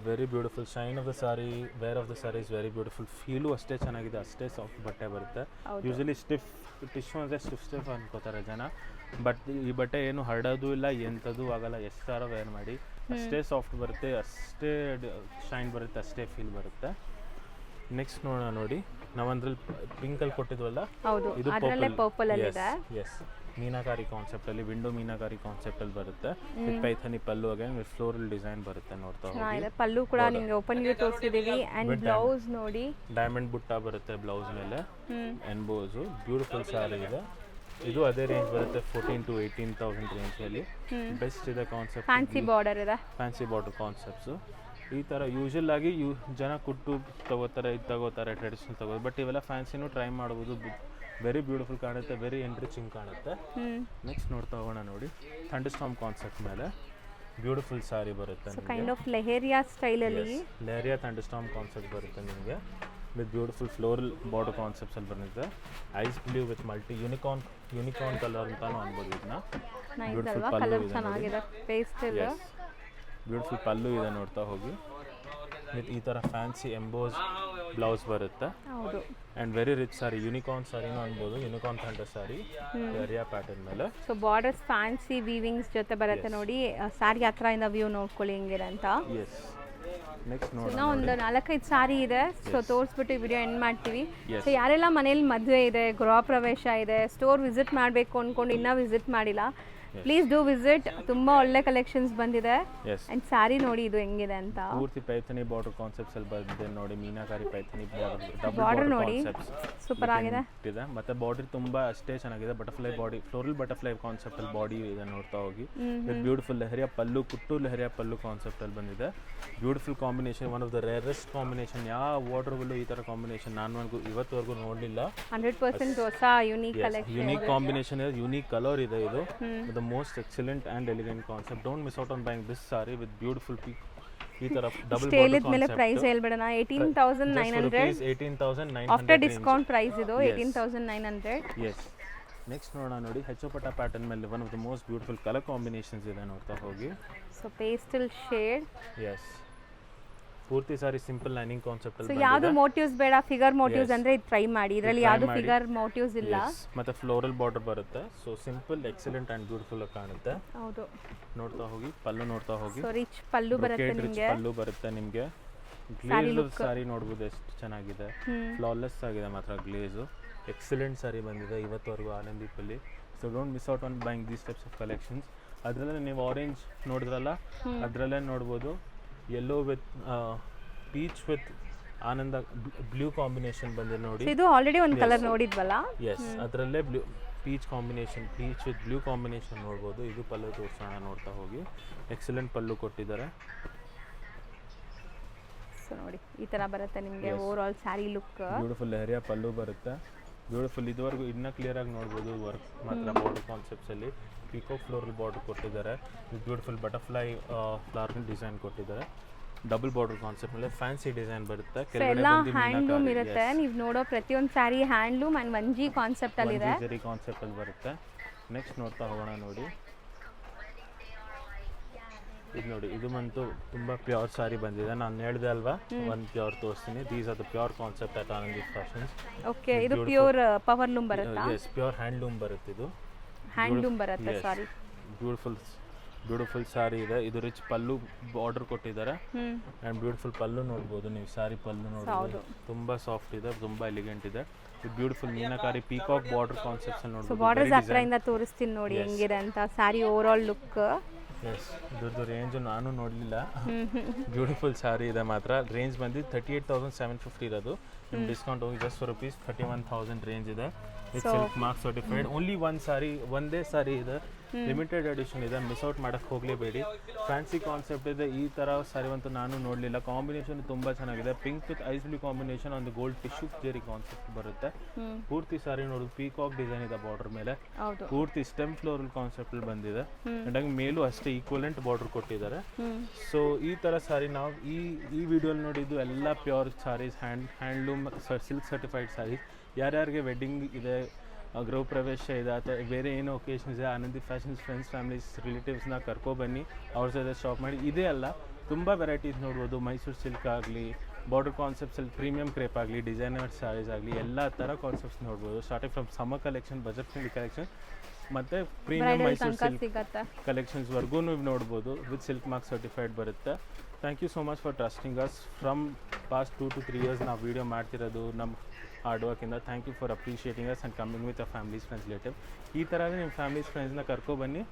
Speaker 1: Very beautiful. Shine of the sari, wear of the sari is very beautiful. Feel ಅಷ್ಟೇ ಚೆನ್ನಾಗಿದೆ, ಅಷ್ಟೇ ಸಾಫ್ಟ್ ಬಟ್ಟೆ ಬರುತ್ತೆ. ಯೂಶಲಿ ಸ್ಟಿಫ್ ಟಿಶ್ಯೂ ಅಂದರೆ ಸ್ಟಿಫ್ ಅನ್ಕೋತಾರೆ ಜನ, ಬಟ್ ಈ ಬಟ್ಟೆ ಏನು ಹರಡೋದು ಇಲ್ಲ, ಎಂಥದ್ದು ಆಗಲ್ಲ. ಎಷ್ಟು ಥರ ವೇರ್ ಮಾಡಿ ಅಷ್ಟೇ ಸಾಫ್ಟ್ ಬರುತ್ತೆ, ಅಷ್ಟೇ ಶೈನ್ ಬರುತ್ತೆ, ಅಷ್ಟೇ ಫೀಲ್ ಬರುತ್ತೆ. ನೆಕ್ಸ್ಟ್ ನೋಡೋಣ ನೋಡಿ, ನಾವಂದ್ರಲ್ಲಿ ಪಿಂಕಲ್ಲಿ ಕೊಟ್ಟಿದ್ವಲ್ಲ, ಇದು ಪರ್ಪಲ್. ಎಸ್, ಮೀನಾಕಾರಿ ಕಾನ್ಸೆಪ್ಟ್ ಅಲ್ಲಿ, ವಿಂಡೋ ಮೀನಾಕಾರಿ ಕಾನ್ಸೆಪ್ಟ್ ಅಲ್ಲಿ ಬರುತ್ತೆ. With Paithani pallu again with floral design ಬರುತ್ತೆ, ನೋಡ್ತಾ ಹೋಗಿ.
Speaker 2: ಪಲ್ಲು ಕೂಡ ನಿಮಗೆ ಓಪನ್ ಗೆ ತೋರಿಸಿದೀವಿ. ಅಂಡ್ ಬ್ಲೌಸ್ ನೋಡಿ,
Speaker 1: ಡೈಮಂಡ್ ಬುಟ್ಟ ಬರುತ್ತೆ ಬ್ಲೌಸ್ ಮೇಲೆ, ಎಂಬೋಸ್. ಬ್ಯೂಟಿಫುಲ್ ಸಾರಿ ಇದೆ. ಇದು ಅದೇ ರೇಂಜ್ ಬರುತ್ತೆ, 14,000 to 18,000 ರೇಂಜ್ ಅಲ್ಲಿ. ಬೆಸ್ಟ್ ಇದೆ ಕಾನ್ಸೆಪ್ಟ್.
Speaker 2: ಫ್ಯಾನ್ಸಿ ಬಾರ್ಡರ್ ಇದೆ,
Speaker 1: ಫ್ಯಾನ್ಸಿ ಬಾರ್ಡರ್ ಕಾನ್ಸೆಪ್ಟ್ಸ್. ಈ ಥರ ಯೂಶಲ್ ಆಗಿ ಜನ ಕುಟ್ಟು ತಗೋತಾರೆ, ಇದು ತಗೋತಾರೆ, ಟ್ರೆಡಿಷನಲ್ ತಗೋದು. ಬಟ್ ಇವೆಲ್ಲ ಫ್ಯಾನ್ಸಿನೂ ಟ್ರೈ ಮಾಡ್ಬೋದು. ವೆರಿ ಬ್ಯೂಟಿಫುಲ್ ಕಾಣುತ್ತೆ, ವೆರಿ ಎನ್ರಿಚಿಂಗ್ ಕಾಣುತ್ತೆ. ನೆಕ್ಸ್ಟ್ ನೋಡ್ತಾ ಹೋಗೋಣ ನೋಡಿ, ಥಂಡರ್ಸ್ಟಾರ್ಮ್ ಕಾನ್ಸೆಪ್ಟ್ ಮೇಲೆ ಬ್ಯೂಟಿಫುಲ್ ಸಾರಿ ಬರುತ್ತೆ.
Speaker 2: ಕೈಂಡ್ ಆಫ್ ಲೆಹರಿಯಾ ಸ್ಟೈಲ್ ಅಲ್ಲಿ
Speaker 1: ಲೆಹರಿಯಾ ಥಂಡರ್ಸ್ಟಾರ್ಮ್ ಕಾನ್ಸೆಪ್ಟ್ ಬರುತ್ತೆ ನಿಮಗೆ, with beautiful floral border concepts ಅಲ್ಲಿ ಬರುತ್ತೆ. Ice blue with multi unicorn colour ಅಂತಾನು ಅನ್ಬೋದು ಇದನ್ನ. ಬ್ಯೂಟಿಫುಲ್ ಪಲ್ಲು ಇದೆ, ಬ್ಯೂಟಿಫುಲ್ ಪಲ್ಲು ಇದೆ, ನೋಡ್ತಾ ಹೋಗಿ. ವಿತ್ ಈ ಥರ ಫ್ಯಾನ್ಸಿ ಎಂಬೋಸ್ ಬ್ಲೌಸ್ ಬರುತ್ತೆ. And very rich sari, unicorn ಸಾರಿನೂ ಅನ್ಬೋದು, unicorn thunder sari area pattern ಮೇಲೆ.
Speaker 2: ಸೊ ಬಾರ್ಡರ್ಸ್ ಫ್ಯಾನ್ಸಿ ವೀವಿಂಗ್ಸ್ ಜೊತೆ ಬರುತ್ತೆ ನೋಡಿ. ಸಾರಿ ಹತ್ರ ಇಂದ ವ್ಯೂ ನೋಡ್ಕೊಳ್ಳಿ ಹೆಂಗಿದೆ ಅಂತ.
Speaker 1: ಎಸ್. ನೆಕ್ಸ್ಟ್ ನೋಡೋಣ,
Speaker 2: ಒಂದು 4-5 ಸಾರಿ ಇದೆ. ಸೊ ತೋರಿಸ್ಬಿಟ್ಟು ವಿಡಿಯೋ ಎಂಡ್ ಮಾಡ್ತೀವಿ. ಸೊ ಯಾರೆಲ್ಲ ಮನೇಲಿ ಮದುವೆ ಇದೆ, ಗೃಹ ಪ್ರವೇಶ ಇದೆ, ಸ್ಟೋರ್ ವಿಸಿಟ್ ಮಾಡಬೇಕು ಅಂದ್ಕೊಂಡು ಇನ್ನೂ ವಿಸಿಟ್ ಮಾಡಿಲ್ಲ, ಪ್ಲೀಸ್ ಡೂ ವಿಸಿಟ್. ತುಂಬ ಒಳ್ಳೆ ಕಲೆಕ್ಷನ್ಸ್ ಬಂದಿದೆ.
Speaker 1: ಎಸ್
Speaker 2: ಆ್ಯಂಡ್ ಸ್ಯಾರಿ ನೋಡಿ ಇದು ಹೆಂಗಿದೆ ಅಂತ.
Speaker 1: ಪೂರ್ತಿ ಪೈಥನಿ ಬಾರ್ಡರ್ ಕಾನ್ಸೆಪ್ಟ್ಸ್ ಅಲ್ಲಿ ಬಂದಿದೆ ನೋಡಿ. Meenakari Paithani border double
Speaker 2: border
Speaker 1: border
Speaker 2: ನೋಡಿ
Speaker 1: ಕಾನ್ಸೆಪ್ಟ್ಸ್
Speaker 2: ಸೂಪರ್ ಆಗಿದೆ.
Speaker 1: ಇದೆ ಮತ್ತೆ ಬಾಡಿ ತುಂಬಾ ಅಷ್ಟೇ ಚೆನ್ನಾಗಿದೆ. Butterfly body, floral butterfly concept ಅಲ್ಲಿ ಬಾಡಿ ಇದೆ ನೋಡ್ತಾ ಹೋಗಿ. ವಿತ್ ಬ್ಯೂಟಿಫುಲ್ ಲೆಹರಿಯಾ ಪಲ್ಲು, ಕುಟ್ಟು ಲೆಹರಿಯಾ ಪಲ್ಲು ಕಾನ್ಸೆಪ್ಟ್ ಅಲ್ಲಿ ಬಂದಿದೆ. Beautiful combination, one of the rarest combination. ಯಾವ ವಾರ್ಡ್ರೋಬಲ್ಲೂ ಈ ತರ ಕಾಂಬಿನೇಷನ್ ನಾನು ಇವತ್ತವರೆಗೂ ನೋಡಲಿಲ್ಲ.
Speaker 2: 100% ಹೊಸ ಯುನೀಕ್ ಕಲೆಕ್ಷನ್.
Speaker 1: ಯುನೀಕ್ ಕಾಂಬಿನೇಷನ್ ಇದೆ, ಯುನೀಕ್ ಕಲರ್ ಇದೆ. ಇದು the most excellent and elegant concept. Don't miss out on buying this sorry with beautiful peak. ಈ ತರ ಡಬಲ್
Speaker 2: ಸ್ಟೇಲಿದ ಮೇಲೆ ಪ್ರೈಸ್ ಹೇಳ್ಬಿಡೋಣ. 18,900
Speaker 1: 18,900
Speaker 2: ಆಫ್ಟರ್ ಡಿಸ್ಕೌಂಟ್ ಪ್ರೈಸ್ ಇದು 18,900.
Speaker 1: ಎಸ್. ನೆಕ್ಸ್ಟ್ ನೋಡೋಣ ನೋಡಿ, ಹೆಚ್ಚೋಪಟ ಪ್ಯಾಟರ್ನ್ ಮೇಲೆ one of the most beautiful colour combinations ಇದೆ ನೋಡ್ತಾ ಹೋಗಿ.
Speaker 2: So pastel shade.
Speaker 1: ಎಸ್. ಪೂರ್ತಿ ಸಾರಿ ಸಿಂಪಲ್ ಲೈನಿಂಗ್ ಕಾನ್ಸೆಪ್ಟ್
Speaker 2: ಸೊ
Speaker 1: ಅಲ್ಲಿ
Speaker 2: ಯಾವುದು ಮೋಟಿವ್ಸ್ ಬೇಡ, ಫಿಗರ್ ಮೋಟಿವ್ಸ್ ಅಂದ್ರೆ ಇದು ಟ್ರೈ ಮಾಡಿ. ಇದರಲ್ಲಿ ಯಾವುದು ಫಿಗರ್ ಮೋಟಿವ್ಸ್ ಇಲ್ಲ.
Speaker 1: ಮತ್ತೆ ಫ್ಲೋರಲ್ ಬಾರ್ಡರ್ ಬರುತ್ತೆ. So simple, excellent and beautiful ಆಗಿ ಕಾಣುತ್ತೆ.
Speaker 2: ಹೌದು.
Speaker 1: ನೋಡ್ತಾ ಹೋಗಿ ಪಲ್ಲು ನೋಡ್ತಾ ಹೋಗಿ.
Speaker 2: ಸೊ ರಿಚ್ ಪಲ್ಲು ಬರುತ್ತೆ ನಿಮಗೆ.
Speaker 1: ಪಲ್ಲು ಬರುತ್ತೆ ನಿಮಗೆ. ಗ್ಲೇಸ್ ಸಾರಿ ನೋಡಬಹುದು ಎಷ್ಟು ಚೆನ್ನಾಗಿದೆ. ಫ್ಲಾಲೆಸ್ ಆಗಿದೆ ಮಾತ್ರ ಗ್ಲೇಸು. ಎಕ್ಸಲೆಂಟ್ ಸಾರಿ ಬಂದಿದೆ ಇವತ್ತವರೆಗೂ ಆನಂದೀಪಲ್ಲಿ. So don't miss out on buying these types of collections. ಅದರಲ್ಲೇ ನೀವು ಆರೆಂಜ್ ನೋಡಿದ್ರಲ್ಲ, ಅದರಲ್ಲೇ ನೋಡ್ಬೋದು. ಯೆಲ್ಲೋ ವಿತ್ ಪೀಚ್ ವಿತ್ ಆನಂದ ಬ್ಲೂ ಕಾಂಬಿನೇಷನ್ ಬಂದಿದೆ ನೋಡಿ.
Speaker 2: ಇದು ಆಲ್ರೆಡಿ ಒಂದು ಕಲರ್ ನೋಡಿದ್ವಲ್ಲ.
Speaker 1: ಎಸ್, ಅದರಲ್ಲೇ blue peach combination, peach with blue combination ನೋಡ್ಬೋದು. ಇದು ಪಲ್ಲು ತೋರಿಸೋಣ ನೋಡ್ತಾ ಹೋಗಿ. ಎಕ್ಸಲೆಂಟ್ ಪಲ್ಲು ಕೊಟ್ಟಿದ್ದಾರೆ.
Speaker 2: ಸೊ ನೋಡಿ ಈ ಥರ ಬರುತ್ತೆ ನಿಮಗೆ overall sari look.
Speaker 1: Beautiful leheriya pallu ಬರುತ್ತೆ. ಬ್ಯೂಟಿಫುಲ್. ಇದುವರೆಗೂ ಇನ್ನೂ ಕ್ಲಿಯರ್ ಆಗಿ ನೋಡ್ಬೋದು. ವರ್ಕ್ ಮಾತ್ರ ಬಾರ್ಡರ್ ಕಾನ್ಸೆಪ್ಟ್ಸಲ್ಲಿ ಪಿಕಾಕ್ ಫ್ಲೋರಲ್ ಬಾರ್ಡರ್ ಕೊಟ್ಟಿದ್ದಾರೆ. ಬ್ಯೂಟಿಫುಲ್ ಬಟರ್ಫ್ಲೈ ಫ್ಲವರ್ ಡಿಸೈನ್ ಕೊಟ್ಟಿದ್ದಾರೆ. ಡಬಲ್ ಬಾರ್ಡರ್ ಕಾನ್ಸೆಪ್ಟ್ ಮೇಲೆ ಫ್ಯಾನ್ಸಿ ಡಿಸೈನ್ ಬರುತ್ತೆ.
Speaker 2: ಎಲ್ಲ ಹ್ಯಾಂಡ್ಲೂಮ್ ಇರುತ್ತೆ. ನೀವು ನೋಡೋ ಪ್ರತಿಯೊಂದು sari handloom and 1G concept ಅಲ್ಲಿ ಇದೆ.
Speaker 1: ಜರಿ ಕಾನ್ಸೆಪ್ಟ್ ಅಲ್ಲಿ ಬರುತ್ತೆ. ನೆಕ್ಸ್ಟ್ ನೋಡ್ತಾ ಹೋಗೋಣ ನೋಡಿ. ಇದು ನೋಡಿ, ಇದು ಬಂತು ತುಂಬ ಪ್ಯೂರ್ ಸಾರಿ ಬಂದಿದೆ. ನಾನು ಹೇಳಿದೆ ಅಲ್ವಾ, ಒಂದು ಪ್ಯೂರ್ ತೋರಿಸ್ತೀನಿ. These are the pure concept at Anandi fashions.
Speaker 2: Okay, ಇದು ಪ್ಯೂರ್ ಪವರ್ ಲೂಮ್ ಬರುತ್ತಾ?
Speaker 1: ಎಸ್, ಪ್ಯೂರ್ ಹ್ಯಾಂಡ್ಲೂಮ್ ಬರುತ್ತೆ. ಇದು
Speaker 2: ಹ್ಯಾಂಡ್ಲೂಮ್ ಬರುತ್ತೆ ಸಾರಿ.
Speaker 1: ಬ್ಯೂಟಿಫುಲ್ ಸಾರಿ ಇದೆ. ಇದು ರಿಚ್ ಪಲ್ಲು ಬಾರ್ಡರ್ ಕೊಟ್ಟಿದ್ದಾರೆ. ಆ್ಯಂಡ್ ಬ್ಯೂಟಿಫುಲ್ ಪಲ್ಲು ನೋಡ್ಬೋದು ನೀವು. ಸಾರಿ ಪಲ್ಲು ನೋಡ್ಬೋದು, ತುಂಬ ಸಾಫ್ಟ್ ಇದೆ, ತುಂಬ ಎಲಿಗೆಂಟ್ ಇದೆ. Beautiful meenakari peacock border concepts ನೋಡ್ಬೋದು.
Speaker 2: ಬಾರ್ಡರ್ಸ್ ಹತ್ರದಿಂದ ತೋರಿಸ್ತೀನಿ ನೋಡಿ ಹೆಂಗಿದೆ ಅಂತ sari overall look.
Speaker 1: Yes, ಇದ್ರದ್ದು ರೇಂಜು ನಾನು ನೋಡಲಿಲ್ಲ. ಬ್ಯೂಟಿಫುಲ್ ಸಾರಿ ಇದೆ ಮಾತ್ರ. ರೇಂಜ್ ಬಂದು 38,750 ಇರೋದು. ನಿಮ್ಮ ಡಿಸ್ಕೌಂಟ್ ಹೋಗಿ ಜಸ್ಟ್ ರುಪೀಸ್ 31,000 ರೇಂಜ್ ಇದೆ. With silk mark certified. Only one ಸಾರಿ, ಒಂದೇ ಸಾರಿ ಇದೆ. ಲಿಮಿಟೆಡ್ ಎಡಿಷನ್ ಇದೆ. ಮಿಸ್ ಔಟ್ ಮಾಡೋಕ್ಕೆ ಹೋಗಲೇಬೇಡಿ. ಫ್ಯಾನ್ಸಿ ಕಾನ್ಸೆಪ್ಟ್ ಇದೆ. ಈ ಥರ ಸಾರಿ ಅಂತೂ ನಾನು ನೋಡಲಿಲ್ಲ. ಕಾಂಬಿನೇಷನ್ ತುಂಬ ಚೆನ್ನಾಗಿದೆ. Pink with ice blue combination, ಒಂದು ಗೋಲ್ಡ್ ಟಿಶ್ಯೂ ಜೆರಿ ಕಾನ್ಸೆಪ್ಟ್ ಬರುತ್ತೆ. ಪೂರ್ತಿ ಸಾರಿ ನೋಡೋದು ಪೀಕಾಕ್ ಡಿಸೈನ್ ಇದೆ ಬಾರ್ಡರ್ ಮೇಲೆ. ಪೂರ್ತಿ ಸ್ಟೆಮ್ ಫ್ಲೋರಲ್ ಕಾನ್ಸೆಪ್ಟ್ ಬಂದಿದೆ. ಅಂಡ್ ಮೇಲೂ ಅಷ್ಟೇ ಈಕ್ವಲೆಂಟ್ ಬಾರ್ಡರ್ ಕೊಟ್ಟಿದ್ದಾರೆ. ಸೊ ಈ ಥರ ಸಾರಿ ನಾವು ಈ ವಿಡಿಯೋಲಿ ನೋಡಿದ್ದು ಎಲ್ಲ pure saris, handloom silk certified saris. ಯಾರ್ಯಾರಿಗೆ ವೆಡ್ಡಿಂಗ್ ಇದೆ, ಗೃಹ ಪ್ರವೇಶ ಇದೆ, ಅಥವಾ ಬೇರೆ ಏನೋ ಒಕೇಶನ್ ಇದೆ, ಆನಂದಿ ಫ್ಯಾಷನ್ಸ್ ಫ್ರೆಂಡ್ಸ್ ಫ್ಯಾಮಿಲೀಸ್ ರಿಲೇಟಿವ್ಸ್ನ ಕರ್ಕೊಬನ್ನಿ, ಅವ್ರ ಜೊತೆ ಶಾಪ್ ಮಾಡಿ. ಇದೇ ಅಲ್ಲ, ತುಂಬ ವೆರೈಟೀಸ್ ನೋಡ್ಬೋದು. ಮೈಸೂರು ಸಿಲ್ಕ್ ಆಗಲಿ, ಬಾರ್ಡರ್ ಕಾನ್ಸೆಪ್ಟ್ಸಲ್ಲಿ ಪ್ರೀಮಿಯಂ ಕ್ರೇಪ್ ಆಗಲಿ, ಡಿಸೈನರ್ ಸ್ಯಾರೀಸ್ ಆಗಲಿ, ಎಲ್ಲ ಥರ ಕಾನ್ಸೆಪ್ಟ್ಸ್ ನೋಡ್ಬೋದು. Starting from summer collection, budget friendly collection, ಮತ್ತು ಪ್ರೀಮಿಯಂ ಮೈಸೂರು ಸಿಲ್ಕ್ ಕಲೆಕ್ಷನ್ಸ್ವರೆಗೂ ನೀವು ನೋಡ್ಬೋದು. ವಿತ್ ಸಿಲ್ಕ್ ಮಾರ್ಕ್ ಸರ್ಟಿಫೈಡ್ ಬರುತ್ತೆ. Thank you so much for trusting us. From past 2 to 3 years ನಾವು ವೀಡಿಯೋ ಮಾಡ್ತಿರೋದು ನಮ್ಮ ಹಾರ್ಡ್ ವರ್ಕಿಂದ. Thank you for appreciating us and coming with a families friends relative. ಈ ಥರನೇ ನಿಮ್ಮ ಫ್ಯಾಮಿಲೀಸ್ ಫ್ರೆಂಡ್ಸ್ನ ಕರ್ಕೊಬನ್ನಿ,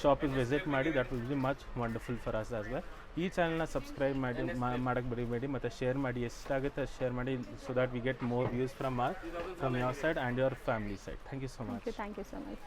Speaker 1: ಶಾಪಿಗೆ ವಿಸಿಟ್ ಮಾಡಿ. That will be much wonderful for us as well. ಈ ಚಾನಲ್ನ ಸಬ್ಸ್ಕ್ರೈಬ್ ಮಾಡಿ ಮಾಡೋಕ್ಕೆ ಬರೀಬೇಡಿ, ಮತ್ತು ಶೇರ್ ಮಾಡಿ. ಎಷ್ಟಾಗುತ್ತೆ ಅಷ್ಟು ಶೇರ್ ಮಾಡಿ, so that we get more views from your side and your family side. Thank you so much.
Speaker 2: Thank you so much.